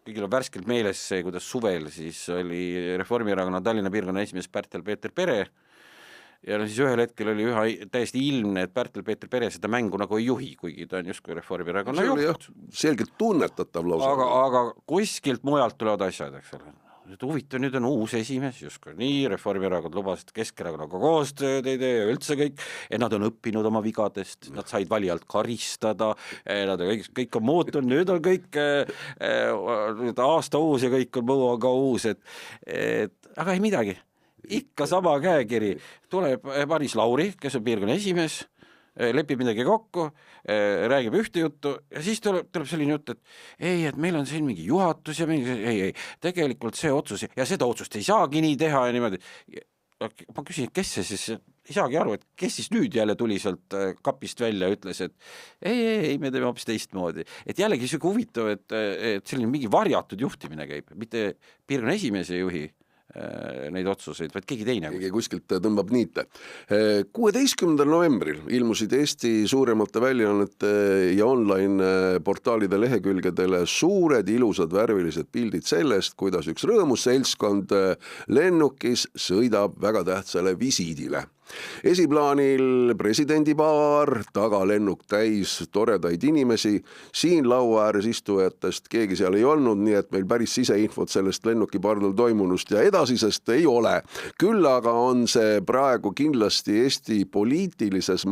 kõigil on värskelt meeles see, kuidas suvel siis oli Reformierakonna Tallinna piirkonna esimees Pärtel-Peeter Pere ja siis ühel hetkel oli täiesti ilmne, et Pärtel-Peeter Pere seda mängu nagu ei juhi, kuigi ta on justkui Reformierakonna juht. Selgelt tunnetatav lausa. Aga kuskilt mujalt tulevad asjad, eks ole. Huvitav, nüüd on uus esimees, justkui nii, Reformierakond lubas, et Keskerakonnaga koostööd ei tee ja üldse kõik, et nad on õppinud oma vigadest, nad said valijalt karistada, nad kõik on muutunud, nüüd on kõik aasta uus ja kõik on mõu ka uus, aga ei midagi, ikka sama käekiri, tuleb Maris Lauri, kes on piirkonna esimees, lepib midagi kokku, räägib ühte juttu ja siis tuleb selline jutt, et meil on siin mingi juhatus ja ei, tegelikult see otsus ja seda otsust ei saagi nii teha ja niimoodi. Ma küsin, kes see siis, ei saagi aru, et kes siis nüüd jälle tuli sealt kapist välja ja ütles, et ei, me teeme hoopis teistmoodi. Et jällegi see huvitav, et selline mingi varjatud juhtimine käib, mitte piirkonna esimees ei juhi neid otsuseid, vaid keegi teine. Keegi kuskilt tõmbab niite. 16. novembril ilmusid Eesti suuremate väljaannete ja online portaalide lehekülgedele suured ilusad värvilised pildid sellest, kuidas üks rõõmus seltskond lennukis sõidab väga tähtsale visiidile. Esiplaanil presidendipaar, taga lennuk täis toredaid inimesi, siin laua ääres istujatest keegi seal ei olnud, nii et meil päris siseinfot sellest lennukipardal toimunust ja edasisest ei ole. Küll aga on see praegu kindlasti Eesti poliitilisel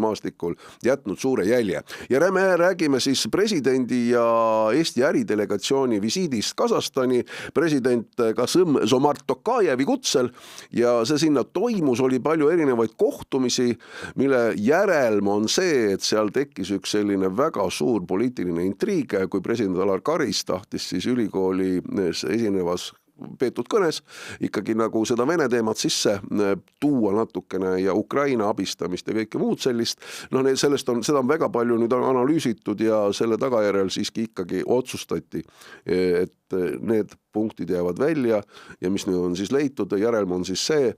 maastikul jätnud suure jälje. Ja me räägime siis presidendi ja Eesti äridelegatsiooni visiidist Kasahstani, president Kassym-Jomart Tokajevi kutsel ja see sinna oli palju erinevaid kohtumisi, mille järelm on see, et seal tekkis üks selline väga suur poliitiline intriig, kui president Alar Karis tahtis siis ülikooli esinevas peetud kõnes ikkagi nagu seda Vene teemat sisse tuua natukene ja Ukraina abistamist ja kõike muud sellist. Seda on väga palju nüüd analüüsitud ja selle tagajärjel siiski ikkagi otsustati, et need punktid jäävad välja ja mis nüüd on siis leitud, järelm on siis see,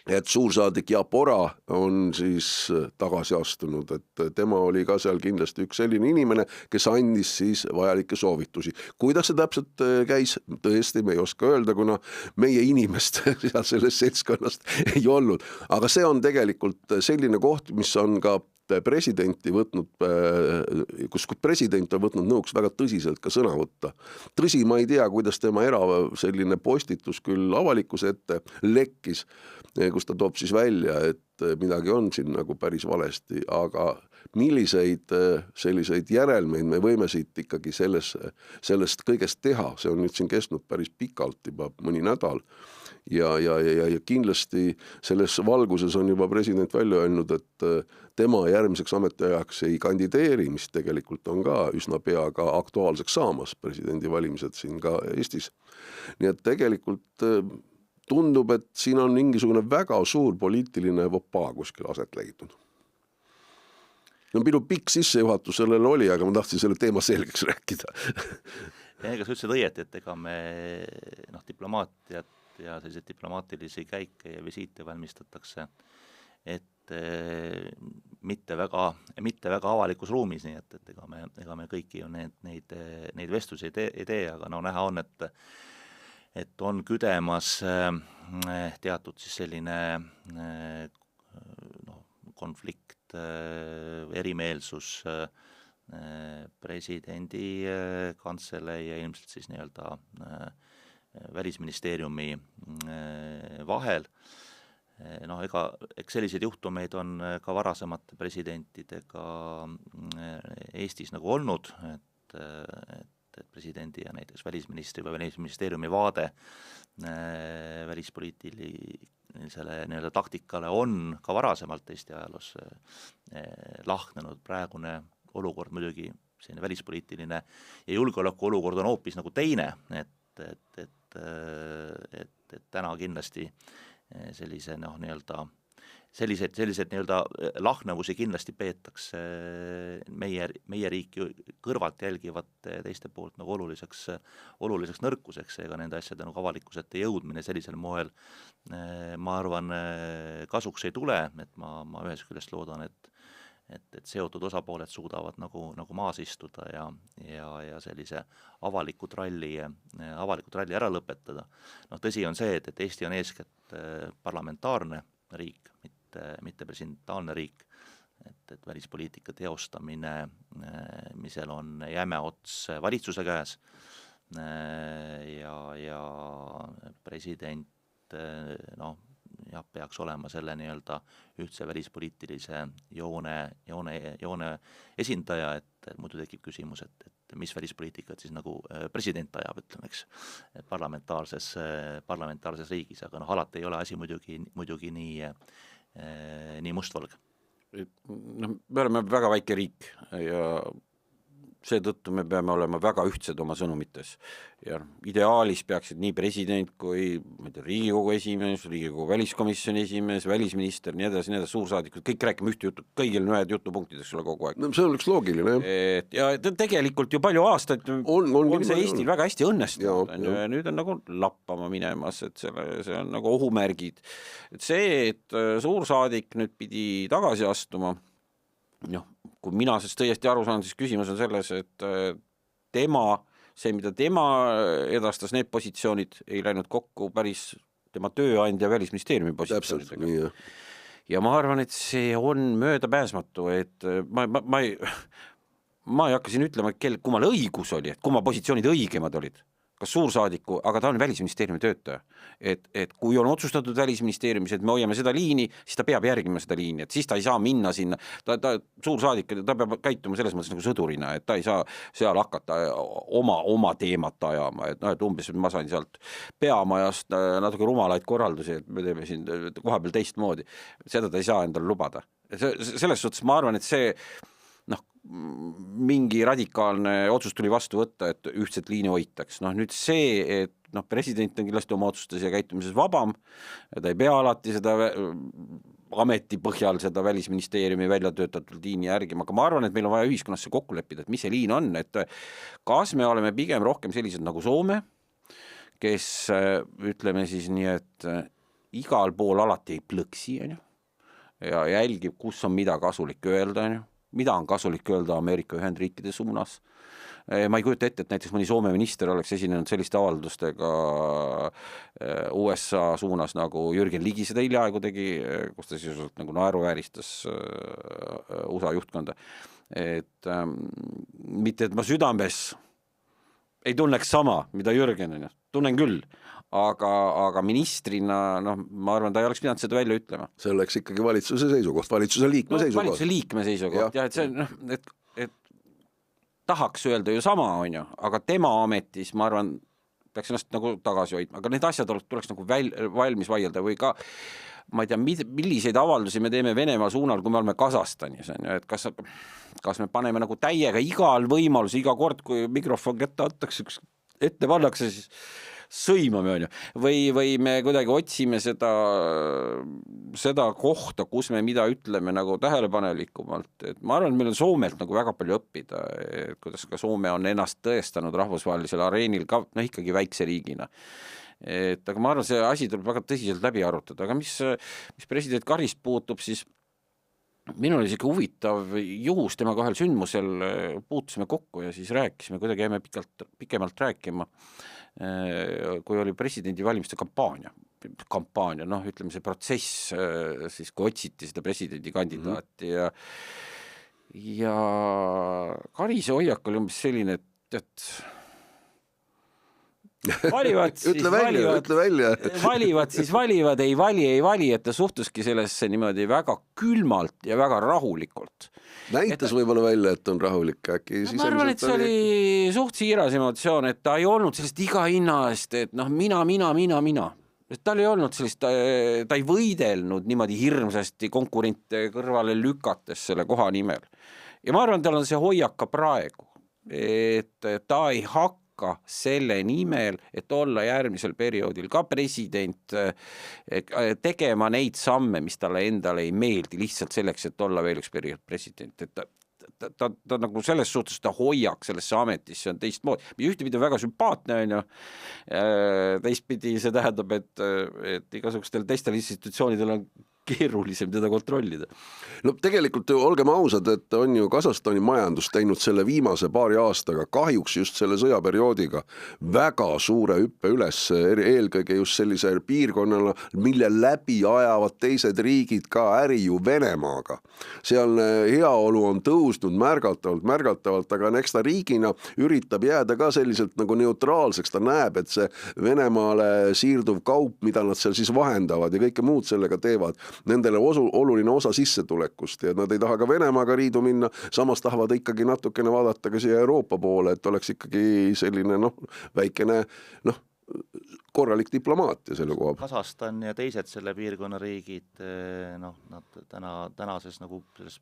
et suursaadik Japora on siis tagasi astunud, et tema oli ka seal kindlasti üks selline inimene, kes andis siis vajalikke soovitusi. Kuidas see täpselt käis, tõesti me ei oska öelda, kuna meie inimest selles seltskonnast ei olnud. Aga see on tegelikult selline koht, mis on ka presidenti võtnud, kus president on võtnud nõuks väga tõsiselt ka sõna võtta. Tõsi, ma ei tea, kuidas tema selline postitus küll avalikkuse ette lekkis, kus ta toob siis välja, et midagi on siin nagu päris valesti, aga milliseid selliseid järelmeid me võime siit ikkagi sellest kõigest teha, see on nüüd siin kestnud päris pikalt juba mõni nädal ja kindlasti selles valguses on juba president välja öelnud, et tema järgmiseks ametiajaks ei kandideeri, mis tegelikult on ka üsna pea ka aktuaalseks saamas presidendivalimised siin ka Eestis. Nii et tegelikult tundub, et siin on mingisugune väga suur poliitiline vopaa kuskil aset leidnud. No minu pikk sissejuhatus sellele oli, aga ma tahtsin selle teema selgeks rääkida. Ega sa ütlesid õieti, et ega me diplomaatiat ja selliseid diplomaatilisi käike ja visiite valmistatakse, et mitte väga avalikus ruumis, nii et ega me kõiki ju neid vestlusi ei tee, aga no näha on, et on küdemas teatud siis selline konflikt, erimeelsus presidendi kantselei ja ilmselt siis nii-öelda välisministeeriumi vahel. No eks selliseid juhtumeid on ka varasemate presidentidega Eestis nagu olnud, et presidendi ja näiteks välisministri või välisministeeriumi vaade välispoliitilisele nii-öelda taktikale on ka varasemalt Eesti ajaloos lahknenud. Praegune olukord muidugi, selline välispoliitiline ja julgeoleku olukord on hoopis nagu teine, et täna kindlasti sellise nii-öelda sellised nii-öelda lahknevusi kindlasti peetakse meie riiki kõrvalt jälgivate teiste poolt nagu oluliseks nõrkuseks, ega nende asjade nagu avalikkusete jõudmine sellisel moel ma arvan kasuks ei tule, et ma ühes küljest loodan, et seotud osapooled suudavad nagu maas istuda ja sellise avaliku tralli ära lõpetada. No tõsi on see, et Eesti on eeskätt parlamentaarne riik, mitte presidentaalne riik, et välispoliitika teostamine, misel on jäme ots valitsuse käes ja president peaks olema selle nii-öelda ühtse välispoliitilise joone esindaja, et muidu tekib küsimus, et mis välispoliitikat siis nagu president ajab, ütleme, eks, parlamentaarses riigis, aga alati ei ole asi muidugi nii mustvalge. Me oleme väga väike riik ja seetõttu me peame olema väga ühtsed oma sõnumites ja ideaalis peaksid nii president kui Riigikogu esimees, Riigikogu väliskomisjoni esimees, välisminister, nii edasi, suursaadikud, kõik räägime ühte juttu, kõigil on ühed jutupunktideks sulle kogu aeg. No, see on üks loogiline, jah. Ja tegelikult ju palju aastaid on see Eestil väga hästi õnnestunud. Nüüd on nagu lappama minemas, et see on nagu ohumärgid. Et see, et suursaadik nüüd pidi tagasi astuma, kui mina sellest õiesti aru saan, siis küsimus on selles, et mida tema edastas, need positsioonid ei läinud kokku päris tema tööandja välisministeeriumi positsioonidega. Ja ma arvan, et see on möödapääsmatu, et ma ei hakka siin ütlema, kummal õigus oli, et kumma positsioonid õigemad olid, kas suursaadiku, aga ta on välisministeeriumi töötaja. Et kui on otsustatud välisministeeriumis, et me hoiame seda liini, siis ta peab järgima seda liini, et siis ta ei saa minna sinna, suursaadik, ta peab käituma selles mõttes nagu sõdurina, et ta ei saa seal hakata oma teemat ajama, et umbes ma sain sealt peamajast natuke rumalaid korraldusi, et me teeme siin koha peal teistmoodi, seda ta ei saa endale lubada. Selles suhtes ma arvan, et see mingi radikaalne otsus tuli vastu võtta, et ühtset liini hoitaks. Nüüd see, et president on kindlasti oma otsustes ja käitumises vabam, ta ei pea alati seda ameti põhjal seda välisministeeriumi välja töötatud liini järgima, aga ma arvan, et meil on vaja ühiskonnas see kokku leppida, et mis see liin on, et kas me oleme pigem rohkem sellised nagu Soome, kes ütleme siis nii, et igal pool alati ei plõksi ja jälgib, kus on mida kasulik öelda, mida on kasulik öelda Ameerika Ühendriikide suunas. Ma ei kujuta ette, et näiteks mõni Soome minister oleks esinenud selliste avaldustega USA suunas, nagu Jürgen Ligi seda hiljaaegu tegi, kus ta sisuliselt nagu naeruvääristas USA juhtkonda. Et mitte, et ma südames ei tunneks sama, mida Jürgen on, tunnen küll, aga ministrina, ma arvan, ta ei oleks pidanud seda välja ütlema. See oleks ikkagi valitsuse seisukoht, valitsuse liikme seisukoht. Valitsuse liikme seisukoht, jah, et see et tahaks öelda ju sama, aga tema ametis, ma arvan, peaks ennast nagu tagasi hoidma, aga need asjad tuleks nagu valmis vaielda või ka ma ei tea, milliseid avaldusi me teeme Venemaa suunal, kui me oleme Kasahstanis, on ju, et kas me paneme nagu täiega igal võimalus, iga kord, kui mikrofon kätte antakse, ette pannakse, siis sõimame, on ju, või me kuidagi otsime seda kohta, kus me mida ütleme nagu tähelepanelikumalt, et ma arvan, et meil on Soomelt nagu väga palju õppida, et kuidas ka Soome on ennast tõestanud rahvusvahelisel areenil ka, ikkagi väikse riigina. Et aga ma arvan, see asi tuleb väga tõsiselt läbi arutada, aga mis president Karist puutub, siis minul oli siuke huvitav juhus temaga ühel sündmusel, puutusime kokku ja siis rääkisime, kuidagi jäime pikemalt rääkima, kui oli presidendivalimiste kampaania, ütleme see protsess, siis kui otsiti seda presidendikandidaati ja Karise hoiak oli umbes selline, et valivad, siis valivad, ei vali, et ta suhtuski sellesse niimoodi väga külmalt ja väga rahulikult. Näitas võib-olla välja, et on rahulik äkki. Ma arvan, et see oli suht siiras emotsioon, et ta ei olnud sellist iga hinna eest, et mina. Et tal ei olnud sellist, ta ei võidelnud niimoodi hirmsasti konkurente kõrvale lükates selle koha nimel. Ja ma arvan, tal on see hoiak ka praegu, et ta ei hakka selle nimel, et olla järgmisel perioodil ka president, tegema neid samme, mis talle endale ei meeldi, lihtsalt selleks, et olla veel üks periood president. Et ta nagu selles suhtes ta hoiak sellesse ametisse on teistmoodi. Ühtepidi on väga sümpaatne, on ju. Teistpidi see tähendab, et igasugustel teistel institutsioonidel on keerulisem teda kontrollida. No tegelikult olgem ausad, et on ju Kasahstani majandus teinud selle viimase paari aastaga kahjuks just selle sõjaperioodiga väga suure hüppe üles, eelkõige just sellise piirkonnale, mille läbi ajavad teised riigid ka äri ju Venemaaga. Seal heaolu on tõusnud märgatavalt, aga eks ta riigina üritab jääda ka selliselt nagu neutraalseks, ta näeb, et see Venemaale siirduv kaup, mida nad seal siis vahendavad ja kõike muud sellega teevad, nendele oluline osa sissetulekust ja nad ei taha ka Venemaaga riidu minna, samas tahavad ikkagi natukene vaadata ka siia Euroopa poole, et oleks ikkagi selline väikene korralik diplomaatia selle koha. Kasahstan ja teised selle piirkonna riigid, nad tänases nagu selles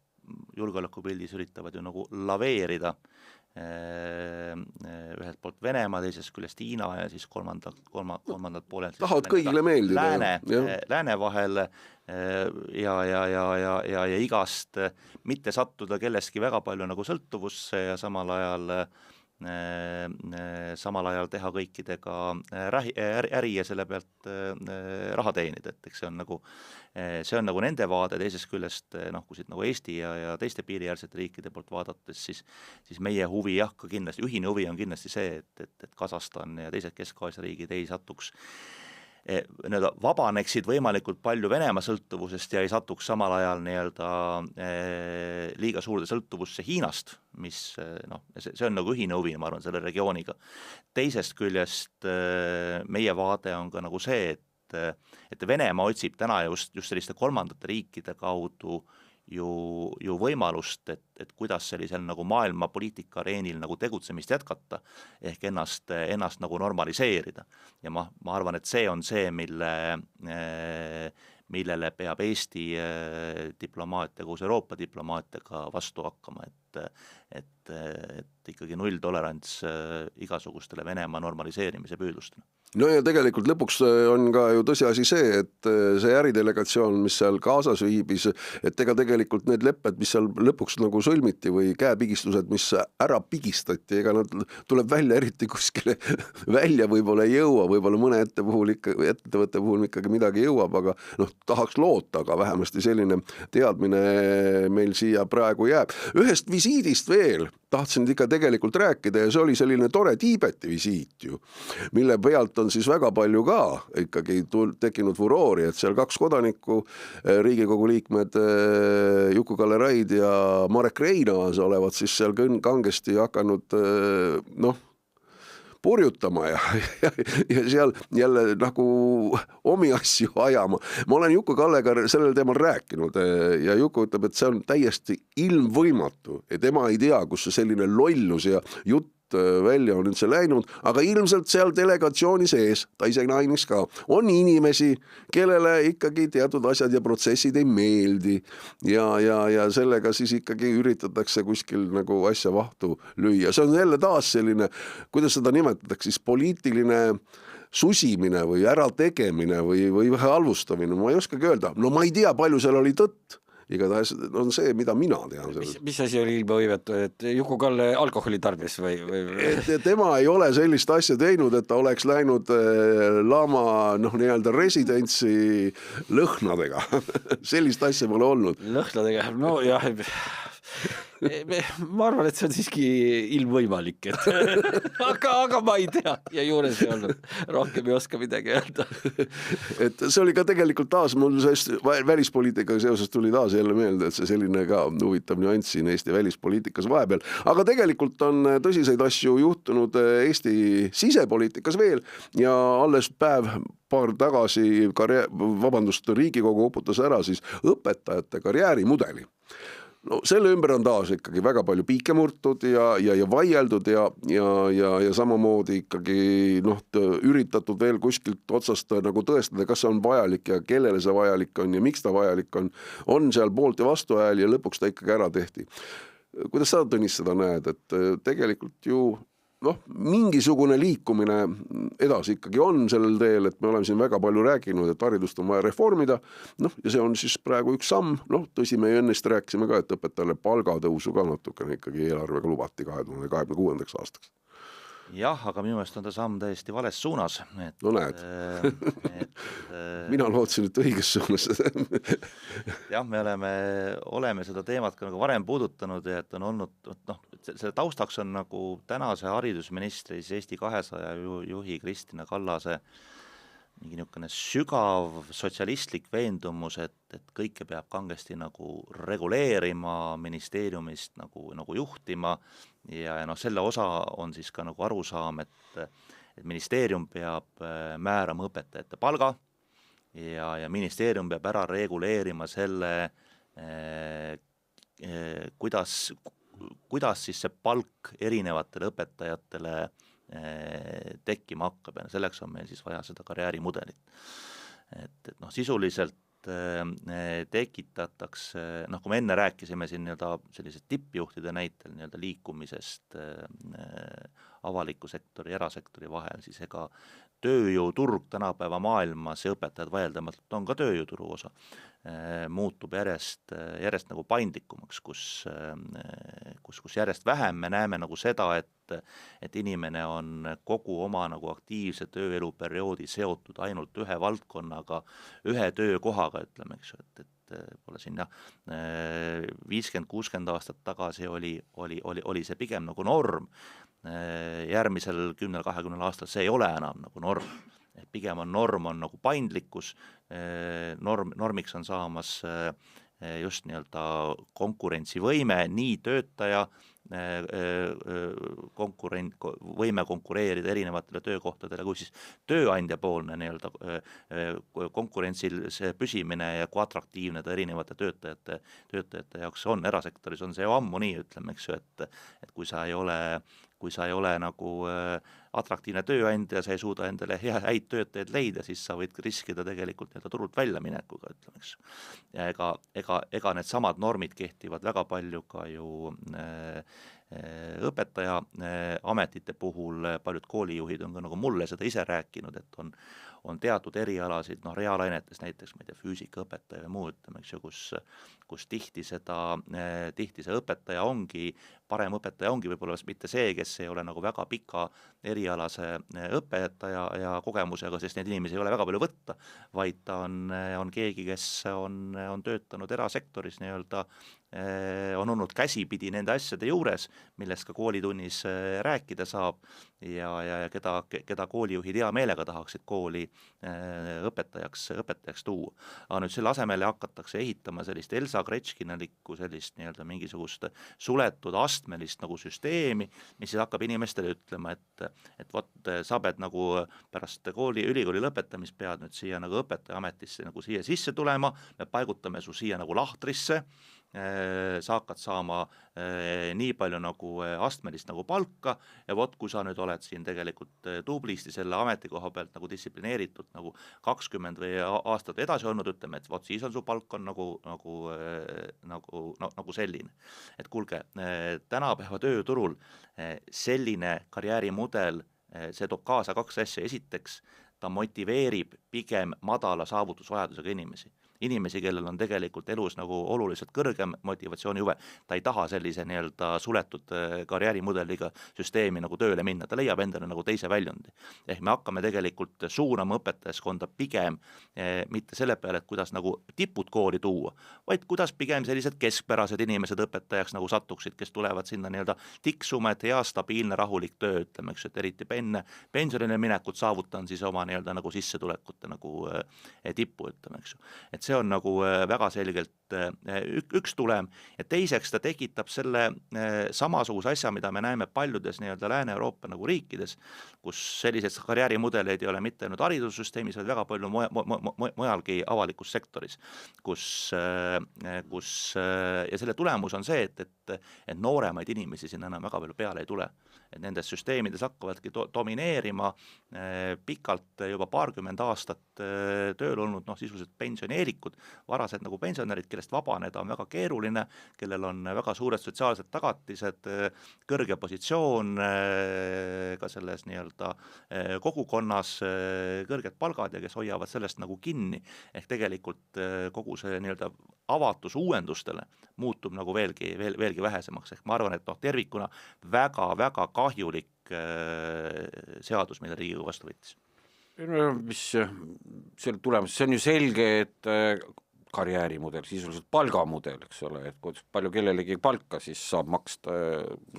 julgeolekupildis üritavad ju nagu laveerida ühelt poolt Venemaa, teisest küljest Hiina ja siis kolmandalt poolelt tahavad kõigile meeldida lääne vahel ja igast mitte sattuda kellestki väga palju nagu sõltuvusse ja samal ajal teha kõikidega äri ja selle pealt raha teenida, et eks see on nagu nende vaade, teisest küljest, kui siit nagu Eesti ja teiste piiriäärsete riikide poolt vaadates, siis meie huvi ka kindlasti, ühine huvi on kindlasti see, et Kasahstan ja teised Kesk-Aasia riigid ei satuks vabaneksid võimalikult palju Venemaa sõltuvusest ja ei satuks samal ajal liiga suurde sõltuvusse Hiinast, mis see on nagu ühine huvi, ma arvan, selle regiooniga. Teisest küljest meie vaade on ka nagu see, et Venemaa otsib täna just selliste kolmandate riikide kaudu ju võimalust, et kuidas sellisel nagu maailma poliitika areenil nagu tegutsemist jätkata, ehk ennast nagu normaliseerida. Ja ma arvan, et see on see, millele peab Eesti diplomaatia koos Euroopa diplomaatiaga vastu hakkama, et ikkagi nulltolerants igasugustele Venemaa normaliseerimise püüdlustele. No ja tegelikult lõpuks on ka ju tõsiasi see, et see äridelegatsioon, mis seal kaasas viibis, et ega tegelikult need lepped, mis seal lõpuks nagu sõlmiti või käepigistused, mis ära pigistati, ega nad tuleb välja eriti kuskile välja võib-olla ei jõua, võib-olla mõne ettevõtte puhul ikkagi midagi jõuab, aga tahaks loota, aga vähemasti selline teadmine meil siia praegu jääb. Ühest visiidist veel tahtsin ikka tegelikult rääkida ja see oli selline tore Tiibeti visiit ju, mille pealt on siis väga palju ka ikkagi tekkinud furoori, et seal 2 kodanikku, Riigikogu liikmed Juku-Kalle Raid ja Marek Reinaas olevat siis seal kangesti hakanud purjutama ja seal jälle nagu omi asju ajama. Ma olen Juku-Kallega sellel teemal rääkinud ja Juku ütleb, et see on täiesti ilmvõimatu ja tema ei tea, kus selline lollus ja jutt välja on üldse läinud, aga ilmselt seal delegatsiooni sees, ta ise nainis ka, on inimesi, kellele ikkagi teatud asjad ja protsessid ei meeldi ja sellega siis ikkagi üritatakse kuskil nagu asja vahtu lüüa. See on jälle taas selline, kuidas seda nimetatakse, siis poliitiline susimine või ärategemine või halvustamine, ma ei oskagi öelda. No ma ei tea, palju seal oli tõtt. Igatahes on see, mida mina tean. Mis asi oli ilmavõimetu, et Juku-Kalle alkoholi tarbis või? Tema ei ole sellist asja teinud, et ta oleks läinud Lama nii-öelda residentsi lõhnadega. Sellist asja pole olnud. Lõhnadega, no jah, ma arvan, et see on siiski ilmvõimalik, aga ma ei tea ja juures ei olnud, rohkem ei oska midagi öelda. Et see oli ka tegelikult taas, mul välispoliitikaga seoses tuli taas jälle meelde, et see selline ka huvitav nüanss siin Eesti välispoliitikas vahepeal, aga tegelikult on tõsiseid asju juhtunud Eesti sisepoliitikas veel ja alles paar tagasi Riigikogu uputas ära siis õpetajate karjäärimudeli. No selle ümber on taas ikkagi väga palju piike murtud ja vaieldud ja samamoodi ikkagi üritatud veel kuskilt otsast nagu tõestada, kas see on vajalik ja kellele see vajalik on ja miks ta vajalik on seal poolt ja vastu hääl ja lõpuks ta ikkagi ära tehti. Kuidas sa, Tõnis, seda näed, et tegelikult ju mingisugune liikumine edasi ikkagi on sellel teel, et me oleme siin väga palju rääkinud, et haridust on vaja reformida, ja see on siis praegu üks samm, tõsi, me ennest rääkisime ka, et õpetajale palgatõusu ka natukene ikkagi eelarvega lubati 2026. aastaks. Jah, aga minu meelest on ta samm täiesti vales suunas. No näed, mina lootsin, et õiges suunas. Jah, me oleme seda teemat ka nagu varem puudutanud ja et on olnud, selle taustaks on nagu tänase haridusministri Eesti 200 juhi Kristina Kallase mingi niisugune sügav sotsialistlik veendumus, et kõike peab kangesti nagu reguleerima, ministeeriumist nagu juhtima ja selle osa on siis ka nagu arusaam, et ministeerium peab määrama õpetajate palga ja ministeerium peab ära reguleerima selle, kuidas siis see palk erinevatele õpetajatele tekkima hakkab ja selleks on meil siis vaja seda karjäärimudelit. Et sisuliselt tekitatakse, kui me enne rääkisime siin sellised tippjuhtide näitel liikumisest avaliku sektori ja erasektori vahel, siis ega tööjõuturg tänapäeva maailmas ja õpetajad vaieldamatult on ka tööjõuturu osa, muutub järjest nagu paindlikumaks, kus järjest vähem me näeme nagu seda, et inimene on kogu oma nagu aktiivse tööeluperioodi seotud ainult ühe valdkonnaga, ühe töökohaga, ütleme, eks, et pole siin 50-60 aastat tagasi oli see pigem nagu norm, järgmisel 10-20 aastal see ei ole enam nagu norm, pigem on norm on nagu paindlikkus, normiks on saamas just konkurentsivõime, nii töötaja võime konkureerida erinevatele töökohtadele, kui siis tööandjapoolne konkurentsil püsimine ja kui atraktiivne ta erinevate töötajate jaoks on. Erasektoris on see ju ammu nii, ütleme, eks ju, et kui sa ei ole nagu atraktiivne tööandja, sa ei suuda endale häid töötajaid leida, siis sa võid riskida tegelikult turult välja minekuga, ütleme, eks. Ja ega need samad normid kehtivad väga palju ka ju õpetaja ametite puhul, paljud koolijuhid on ka nagu mulle seda ise rääkinud, et on teatud erialasid, reaalainetes näiteks, ma ei tea, füüsikaõpetaja või muu, ütleme, eks ju, kus tihti see õpetaja ongi, parem õpetaja ongi võib-olla mitte see, kes ei ole nagu väga pika erialase õpetaja ja kogemusega, sest neid inimesi ei ole väga palju võtta, vaid ta on keegi, kes on töötanud erasektoris on olnud käsipidi nende asjade juures, millest ka koolitunnis rääkida saab ja keda koolijuhid hea meelega tahaksid kooli õpetajaks tuua. Aga nüüd selle asemele hakatakse ehitama sellist Elsa Gretškinalikku sellist mingisugust suletud astmelist nagu süsteemi, mis siis hakkab inimestele ütlema, et vot sa pead nagu pärast ülikooli lõpetamist pead nüüd siia nagu õpetaja ametisse nagu siia sisse tulema, me paigutame su siia nagu lahtrisse sa hakkad saama nii palju nagu astmelist nagu palka ja vot, kui sa nüüd oled siin tegelikult tublisti selle ametikoha pealt nagu distsiplineeritud nagu 20 või aastat edasi olnud, ütleme, et vot siis on su palk on nagu selline. Et kuulge, tänapäeva tööturul selline karjäärimudel, see toob kaasa 2 asja. Esiteks, ta motiveerib pigem madala saavutusvajadusega inimesi, kellel on tegelikult elus nagu oluliselt kõrgem motivatsioonihuve, ta ei taha sellise nii-öelda suletud karjäärimudeliga süsteemi nagu tööle minna, ta leiab endale nagu teise väljundi. Ehk me hakkame tegelikult suunama õpetajaskonda pigem mitte selle peale, et kuidas nagu tipud kooli tuua, vaid kuidas pigem sellised keskpärased inimesed õpetajaks nagu satuksid, kes tulevad sinna nii-öelda tiksuma, et hea, stabiilne, rahulik töö, ütleme, eks, et eriti enne pensionile minekut saavutan siis oma nii-öelda nagu sissetulekute nagu tippu, ütleme, eks. Et see on nagu väga selgelt üks tulem ja teiseks ta tekitab selle samasuguse asja, mida me näeme paljudes nii-öelda Lääne-Euroopa nagu riikides, kus sellised karjäärimudeleid ei ole mitte ainult haridussüsteemis, vaid väga palju mujalgi avalikus sektoris, kus ja selle tulemus on see, et nooremaid inimesi sinna enam väga palju peale ei tule. Et nendes süsteemides hakkavadki domineerima pikalt juba paarkümmend aastat tööl olnud sisuliselt pensioneerikud, varased nagu pensionärid, kellest vabaneda on väga keeruline, kellel on väga suured sotsiaalsed tagatised, kõrge positsioon ka selles nii-öelda kogukonnas, kõrged palgad ja kes hoiavad sellest nagu kinni. Ehk tegelikult kogu see nii-öelda avatus uuendustele muutub nagu veelgi vähesemaks. Ehk ma arvan, et tervikuna väga kahjulik seadus, mille Riigikogu vastu võttis. Mis selle tulemus, see on ju selge, et karjäärimudel, sisuliselt palgamudel, eks ole, et kui palju kellelegi palka siis saab maksta,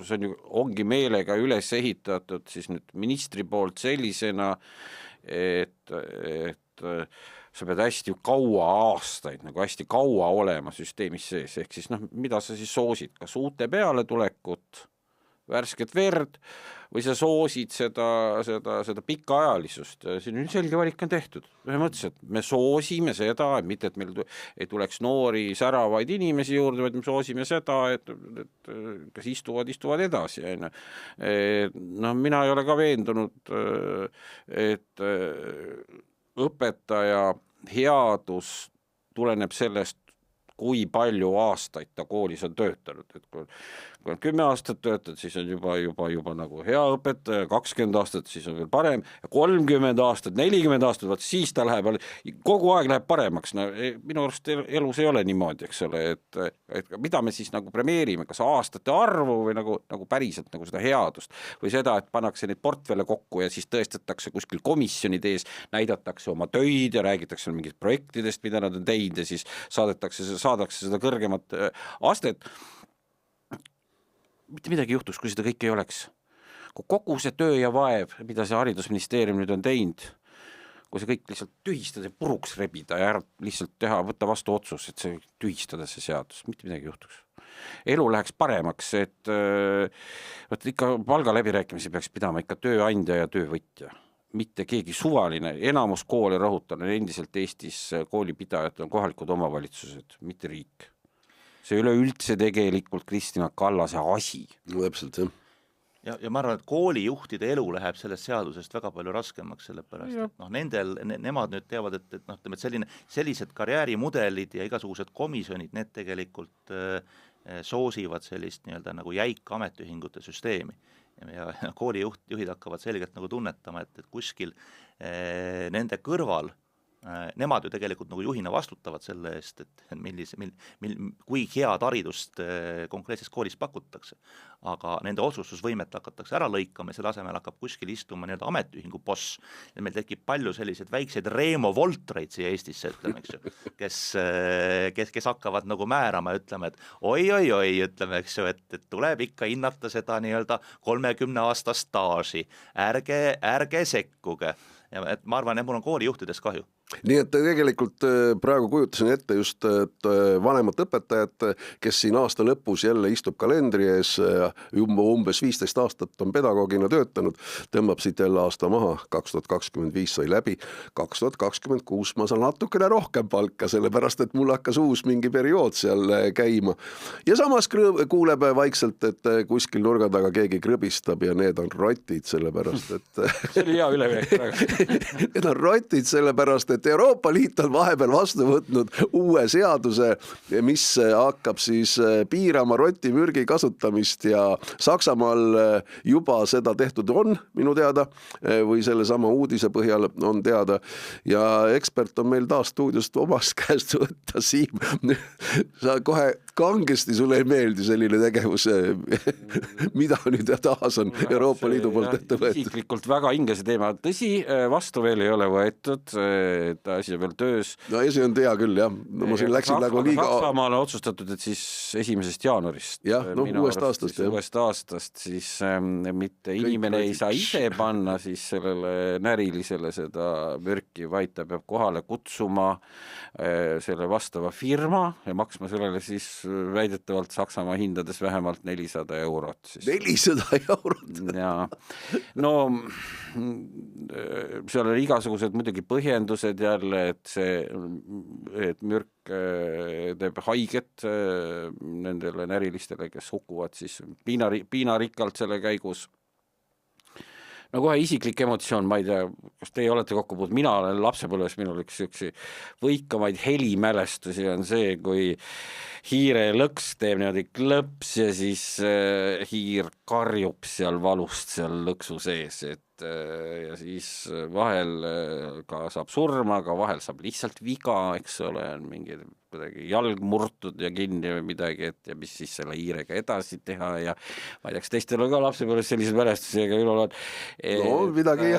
see ongi meelega üles ehitatud siis nüüd ministri poolt sellisena, et sa pead hästi kaua aastaid, nagu hästi kaua olema süsteemis sees, ehk siis mida sa siis soosid, kas uute peale tulekut, värsket verd või sa soosid seda pikaajalisust. Siin selge valik on tehtud. Mõtlesin, et me soosime seda, et mitte, et meil ei tuleks noori säravaid inimesi juurde, vaid me soosime seda, et kes istuvad edasi. Mina ei ole ka veendunud, et õpetaja headus tuleneb sellest, kui palju aastaid ta koolis on töötanud, et kui on 10 aastat töötanud, siis on juba nagu hea õpetaja, 20 aastat, siis on veel parem, 30 aastat, 40 aastat, siis ta kogu aeg läheb paremaks. Minu arust elus ei ole niimoodi, eks ole, et mida me siis nagu premeerime, kas aastate arvu või nagu päriselt nagu seda headust või seda, et pannakse neid portfelle kokku ja siis tõestatakse kuskil komisjonide ees, näidatakse oma töid ja räägitakse mingit projektidest, mida nad on teinud ja siis saadakse seda kõrgemat astet. Mitte midagi juhtus, kui seda kõik ei oleks. Kui kogu see töö ja vaev, mida see haridusministeerium nüüd on teinud, kui see kõik lihtsalt tühistada ja puruks rebida ja lihtsalt võtta vastu otsus, et see tühistada see seadus, mitte midagi juhtuks. Elu läheks paremaks, et ikka palgaläbirääkimisi peaks pidama ikka tööandja ja töövõtja. Mitte keegi suvaline, enamus koole rõhutan, endiselt Eestis koolipidajad on kohalikud omavalitsused, mitte riik. See ei ole üldse tegelikult Kristina Kallase asi. No, täpselt, jah. Ja ma arvan, et koolijuhtide elu läheb sellest seadusest väga palju raskemaks, sellepärast, et nemad nüüd teavad, et sellised karjäärimudelid ja igasugused komisjonid, need tegelikult soosivad sellist nii-öelda nagu jäika ametiühingute süsteemi. Ja koolijuhid hakkavad selgelt nagu tunnetama, et kuskil nende kõrval nemad ju tegelikult nagu juhina vastutavad selle eest, et kui head haridust konkreetses koolis pakutakse, aga nende otsustusvõimet hakatakse ära lõikama ja selle asemel hakkab kuskil istuma nii-öelda ametiühingu boss ja meil tekib palju selliseid väikseid Reemo Voltreid siia Eestisse, ütleme, eks ju, kes hakkavad nagu määrama ja ütlema, et oi, ütleme, eks ju, et tuleb ikka hinnata seda nii-öelda 30 aastast staaži, ärge sekkuge. Ja et ma arvan, et mul on koolijuhtidest kahju. Nii et tegelikult praegu kujutasin ette just vanemat õpetajat, kes siin aasta lõpus jälle istub kalendri ees, juba umbes 15 aastat on pedagoogina töötanud, tõmbab siit jälle aasta maha, 2025 sai läbi, 2026 ma saan natukene rohkem palka, sellepärast et mul hakkas uus mingi periood seal käima. Ja samas kuuleb vaikselt, et kuskil nurga taga keegi krõbistab ja need on rotid, sellepärast et see oli hea üleminek praegu. Need on rotid, sellepärast et Euroopa Liit on vahepeal vastu võtnud uue seaduse, mis hakkab siis piirama rotimürgi kasutamist ja Saksamaal juba seda tehtud on, minu teada, või selle sama uudise põhjal on teada ja ekspert on meil taas stuudiost omast käest võtta. Siim, sa kohe kangesti sulle ei meeldi selline tegevus, mida nüüd taas on Euroopa Liidu poolt ette võetud. Isiklikult väga ingese teema. Tõsi, vastu veel ei ole võetud, et asi on veel töös. No esi on tea küll, jah. No, ma siin läksin nagu liiga... Saksamaal on otsustatud, et siis 1. jaanuarist. Jah, no uuest aastast. Uuest aastast siis mitte inimene ei saa ise panna siis sellele närilisele seda mürki, vaid ta peab kohale kutsuma selle vastava firma ja maksma sellele siis väidetavalt Saksamaa hindades vähemalt 400 eurot. Siis. 400 eurot? Jaa. No seal on igasugused muidugi põhjendused jälle, et mürk teeb haiget nendele närilistele, kes hukkuvad siis piinarikkalt selle käigus. No kohe isiklik emotsioon, ma ei tea, kas teie olete kokku puutud, mina olen lapsepõlves, minul üks võikamaid helimälestusi on see, kui hiire lõks teeb niimoodi klõps ja siis hiir karjub seal valust seal lõksu sees, ja siis vahel ka saab surma, aga vahel saab lihtsalt viga, eks ole, on mingi kuidagi jalg murtud ja kinni või midagi, ja mis siis selle hiirega edasi teha ja ma ei tea, kas teistel on ka lapsepõlves sellised mälestusi, aga minul on no midagi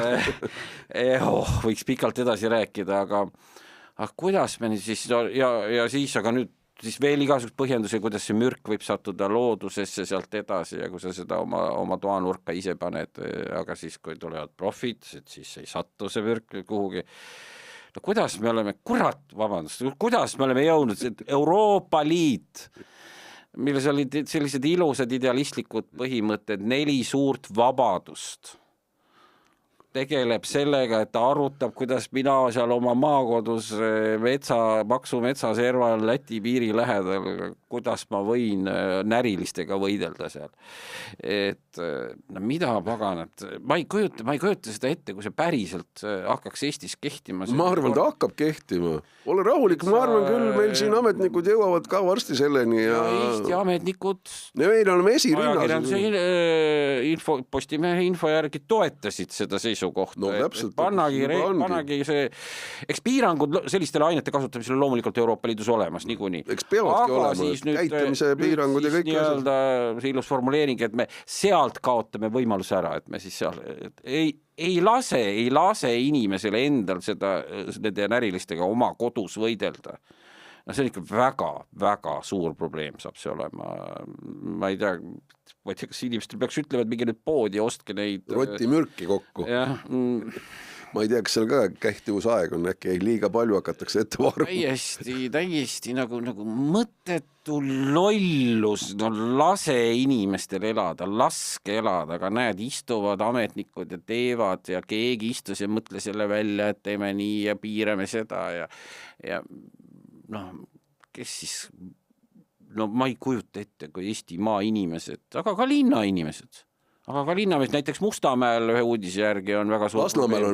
võiks pikalt edasi rääkida, aga kuidas me nüüd siis ja siis, aga nüüd siis veel igasugust põhjendusi, kuidas see mürk võib sattuda loodusesse sealt edasi ja kui sa seda oma toanurka ise paned, aga siis kui tulevad profid, siis ei sattu see mürk kuhugi. No kuidas me oleme, kuidas me oleme jõudnud, et Euroopa Liit, milles olid sellised ilusad idealistlikud põhimõtted, 4 suurt vabadust, tegeleb sellega, et ta arutab, kuidas mina seal oma maakodus maksumetsa serval Läti piiri lähedal, kuidas ma võin närilistega võidelda seal. Et no mida paganat, ma ei kujuta seda ette, kui see päriselt hakkaks Eestis kehtima. Ma arvan, ta hakkab kehtima. Ole rahulik, ma arvan küll, meil siin ametnikud jõuavad ka varsti selleni. Ja Eesti ametnikud ja meil oleme esirinnas. Postimehe info järgi toetasid seda seisukohta. No, pannagi see, eks piirangud sellistele ainete kasutamisele loomulikult Euroopa Liidus olemas niikuinii. Eks peavadki olema, käitumise piirangud ja kõik asjad. See ilus formuleering, et me sealt kaotame võimaluse ära, et me siis seal ei lase inimesele endal nende närilistega oma kodus võidelda. No see on ikka väga suur probleem saab see olema. Ma ei tea, kas inimestel peaks ütlema, et mingi nüüd poodi ja ostke neid rotimürki kokku. Jah. Ma ei tea, kas seal ka kähtivusaeg on, äkki liiga palju hakatakse ette varma. Täiesti nagu mõttetu lollus, no lase inimestel elada, laske elada, aga näed, istuvad ametnikud ja teevad ja keegi istus ja mõtle selle välja, et teeme nii ja piirame seda ja kes siis, ma ei kujuta ette, kui Eesti maa inimesed, aga ka linna inimesed, näiteks Mustamäel ühe uudise järgi on väga suur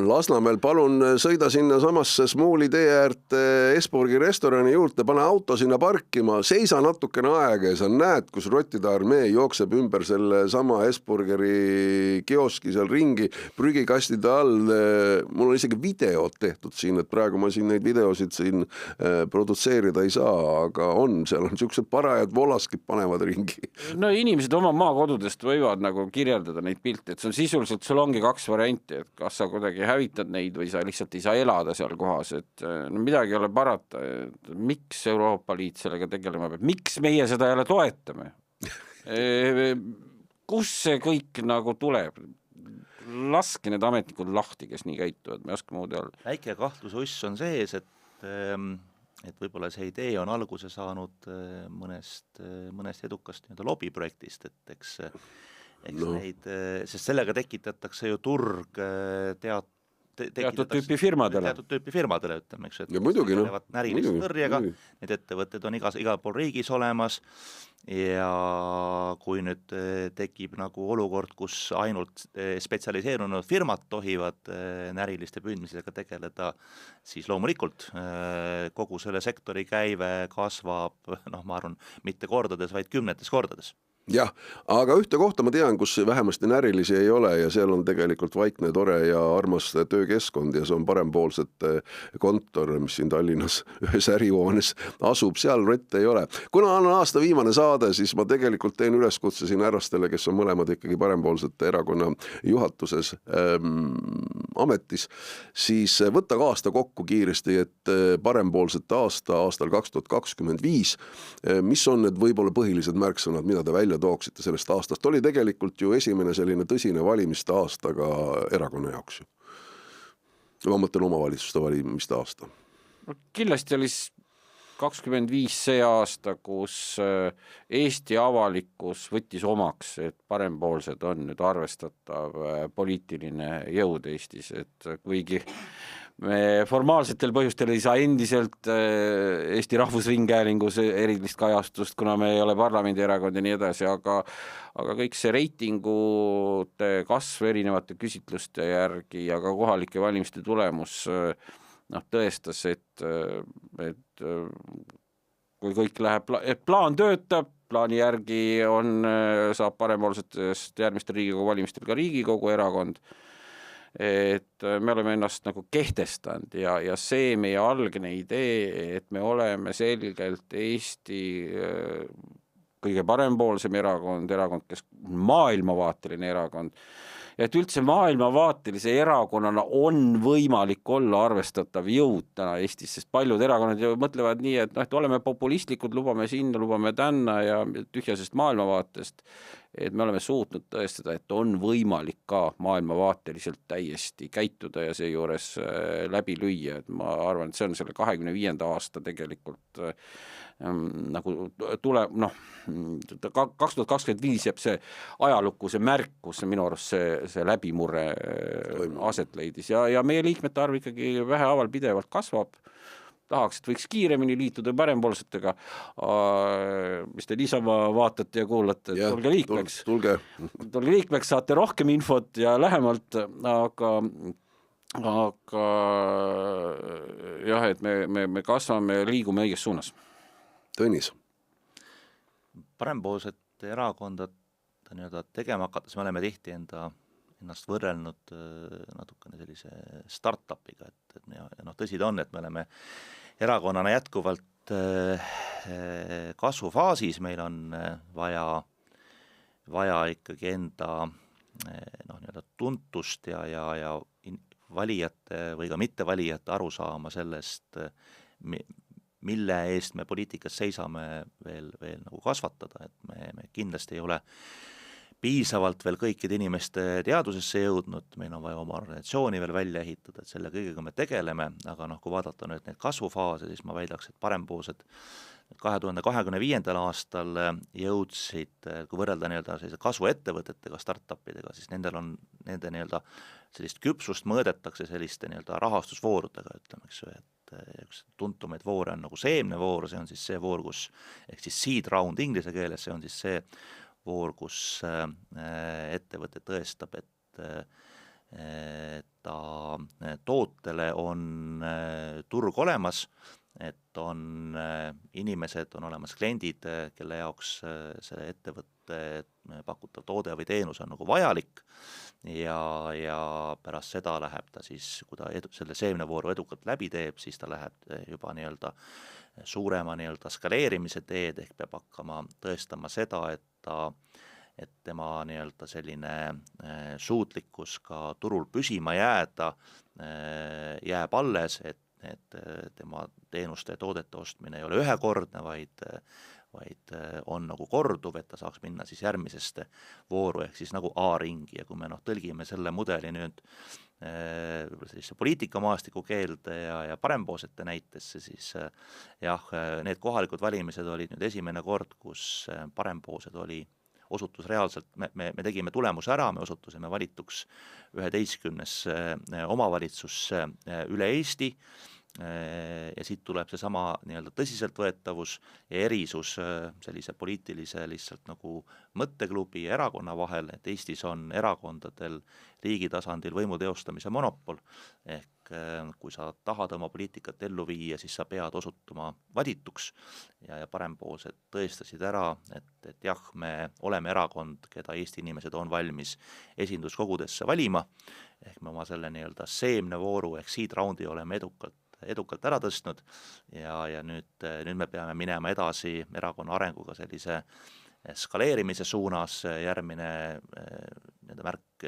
Lasnamäel, palun sõida sinna samasse Smuuli tee äärte Esborgi restorani juurde, pane auto sinna parkima, seisa natukene aega ja sa näed, kus rottide armee jookseb ümber selle sama Esburgeri kioski seal ringi, prügikastide all. Mul on isegi videod tehtud siin, et praegu ma siin neid videosid siin produtseerida ei saa, aga seal on siuksed parajad volaskid panevad ringi. No inimesed oma maakodudest võivad nagu kirjeldada neid pilte, et see on sisuliselt, sul ongi 2 varianti, et kas sa kuidagi hävitad neid või sa lihtsalt ei saa elada seal kohas, et midagi ei ole parata, miks Euroopa Liit sellega tegelema peab, miks meie seda jälle toetame? Kus see kõik nagu tuleb? laske need ametnikud lahti, kes nii käituvad, me ei oska muud öelda. Väike kahtlususs on sees, et võib-olla see idee on alguse saanud mõnest edukast lobiprojektist, et eks neid, sest sellega tekitatakse ju turg teatud tüüpi firmadele, ütleme, eks, ja muidugi, närilise tõrjega, need ettevõtted on igal pool riigis olemas ja kui nüüd tekib nagu olukord, kus ainult spetsialiseerunud firmad tohivad näriliste püüdmisega tegeleda, siis loomulikult kogu selle sektori käive kasvab, ma arvan, mitte kordades, vaid 10 kordades. Jah, aga ühte kohta ma tean, kus vähemasti närilisi ei ole ja seal on tegelikult vaikne, tore ja armas töökeskkond ja see on parempoolsete kontor, mis siin Tallinnas ühes ärihoones asub, seal rotte ei ole. Kuna on aasta viimane saade, siis ma tegelikult teen üleskutse siin härrastele, kes on mõlemad ikkagi parempoolsete erakonna juhatuses ametis, siis võtta ka aasta kokku kiiresti, et parempoolsete aastal 2025, mis on need võib-olla põhilised märksõnad, mida te välja tooksite sellest aastast, oli tegelikult ju esimene selline tõsine valimiste aasta ka erakonna jaoks ju. Ma mõtlen omavalitsuste valimiste aasta. Kindlasti oli 25 see aasta, kus Eesti avalikkus võttis omaks, et parempoolsed on nüüd arvestatav poliitiline jõud Eestis, et kuigi me formaalsetel põhjustel ei saa endiselt Eesti Rahvusringhäälingus erilist kajastust, kuna me ei ole parlamendierakond ja nii edasi, aga kõik see reitingute kasv erinevate küsitluste järgi ja ka kohalike valimiste tulemus tõestas, et kui kõik läheb, plaan töötab, plaani järgi saab parempoolsetest järgmistel Riigikogu valimistel ka Riigikogu erakond, et me oleme ennast nagu kehtestanud ja see meie algne idee, et me oleme selgelt Eesti kõige parempoolsem erakond, kes maailmavaateline erakond, ja et üldse maailmavaatelise erakonnana on võimalik olla arvestatav jõud täna Eestis, sest paljud erakonnad ju mõtlevad nii, et oleme populistlikud, lubame sinna, lubame tänna ja tühjasest maailmavaatest, et me oleme suutnud tõestada, et on võimalik ka maailmavaateliselt täiesti käituda ja seejuures läbi lüüa, et ma arvan, et see on selle 25. aasta tegelikult nagu tuleb, 2025 jääb see ajalukku, see märk, kus minu arust see läbimurre aset leidis ja meie liikmete arv ikkagi vähehaaval pidevalt kasvab, tahaks, et võiks kiiremini liituda parempoolsetega, mis te niisama vaatate ja kuulate, et tulge liikmeks. Tulge liikmeks, saate rohkem infot ja lähemalt, aga jah, et me kasvame ja liigume õiges suunas. Tõnis. Parempoolsete erakondad tegema hakates me oleme tihti ennast võrrelnud natukene sellise startupiga, et tõsi ta on, et me oleme erakonnana jätkuvalt kasvufaasis, meil on vaja ikkagi enda tuntust ja valijate või ka mittevalijate aru saama sellest, mille eest me poliitikas seisame veel nagu kasvatada, et me kindlasti ei ole piisavalt veel kõikide inimeste teadusesse jõudnud, meil on vaja oma organisatsiooni veel välja ehitada, et selle kõigega me tegeleme, aga kui vaadata nüüd neid kasvufaase, siis ma väidaks, et parempoolsed 2025. aastal jõudsid, kui võrrelda sellise kasvuettevõtetega, startupidega, siis nende sellist küpsust mõõdetakse selliste rahastusvoorudega, ütleme, eks ju, et üks tuntumaid voore on nagu seemnevoor, see on siis see voor, kus, ehk siis seed round inglise keeles, see on siis see voor, kus ettevõte tõestab, et ta tootele on turg olemas, et on inimesed, on olemas kliendid, kelle jaoks see ettevõtte pakutav toode või teenus on nagu vajalik ja pärast seda läheb ta siis, kui ta selle seemnevooru edukalt läbi teeb, siis ta läheb juba suurema skaleerimise teed, ehk peab hakkama tõestama seda, et tema selline suutlikkus ka turul püsima jääda jääb alles, et tema teenuste ja toodete ostmine ei ole ühekordne, vaid on nagu korduv, et ta saaks minna siis järgmisesse vooru ehk siis nagu A-ringi ja kui me tõlgime selle mudeli nüüd sellise poliitikamaastiku keelde ja parempoolsete näitesse, siis jah, need kohalikud valimised olid nüüd esimene kord, kus parempoolsed osutus reaalselt, me tegime tulemuse ära, me osutusime valituks 11 omavalitsusse üle Eesti ja siit tuleb seesama nii-öelda tõsiseltvõetavus ja erisus sellise poliitilise lihtsalt nagu mõtteklubi ja erakonna vahel, et Eestis on erakondadel riigi tasandil võimu teostamise monopol, ehk kui sa tahad oma poliitikat ellu viia, siis sa pead osutuma valituks ja parempoolsed tõestasid ära, et jah, me oleme erakond, keda Eesti inimesed on valmis esinduskogudesse valima, ehk me oma selle nii-öelda seemnevooru ehk seed roundi oleme edukalt ära tõstnud ja nüüd me peame minema edasi erakonna arenguga sellise skaleerimise suunas, järgmine märk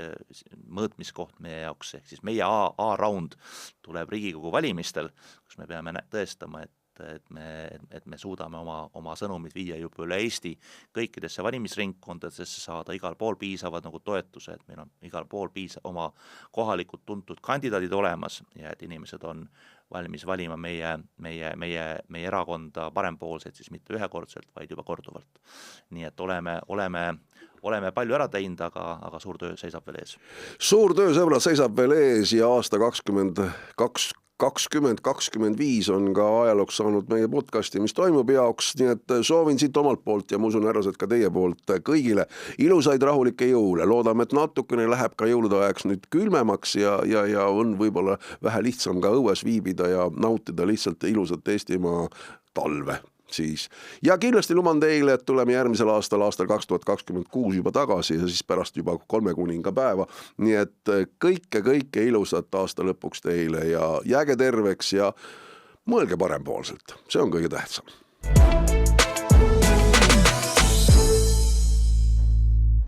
mõõtmiskoht meie jaoks, ehk siis meie A-round tuleb Riigikogu valimistel, kus me peame tõestama, et me suudame oma sõnumid viia juba üle Eesti kõikidesse valimisringkondadesse, saada igal pool piisavad nagu toetuse, et meil on igal pool oma kohalikud tuntud kandidaadid olemas ja et inimesed on valmis valima meie erakonda parempoolseid siis mitte ühekordselt, vaid juba korduvalt. Nii et oleme palju ära teinud, aga suur töö seisab veel ees. Suur töö, sõbrad, seisab veel ees ja aasta 2025 on ka ajalooks saanud meie podcasti, mis toimub jaoks, nii et soovin siit omalt poolt ja ma usun, härrased, ka teie poolt kõigile ilusaid rahulikke jõule. Loodame, et natukene läheb ka jõulude ajaks nüüd külmemaks ja on võib-olla vähe lihtsam ka õues viibida ja nautida lihtsalt ilusat Eestimaa talve siis. Ja kindlasti luban teile, et tuleme järgmisel aastal 2026 juba tagasi ja siis pärast juba 3 kuningapäeva. Nii et kõike ilusat aasta lõpuks teile ja jääge terveks ja mõelge parempoolselt. See on kõige tähtsam.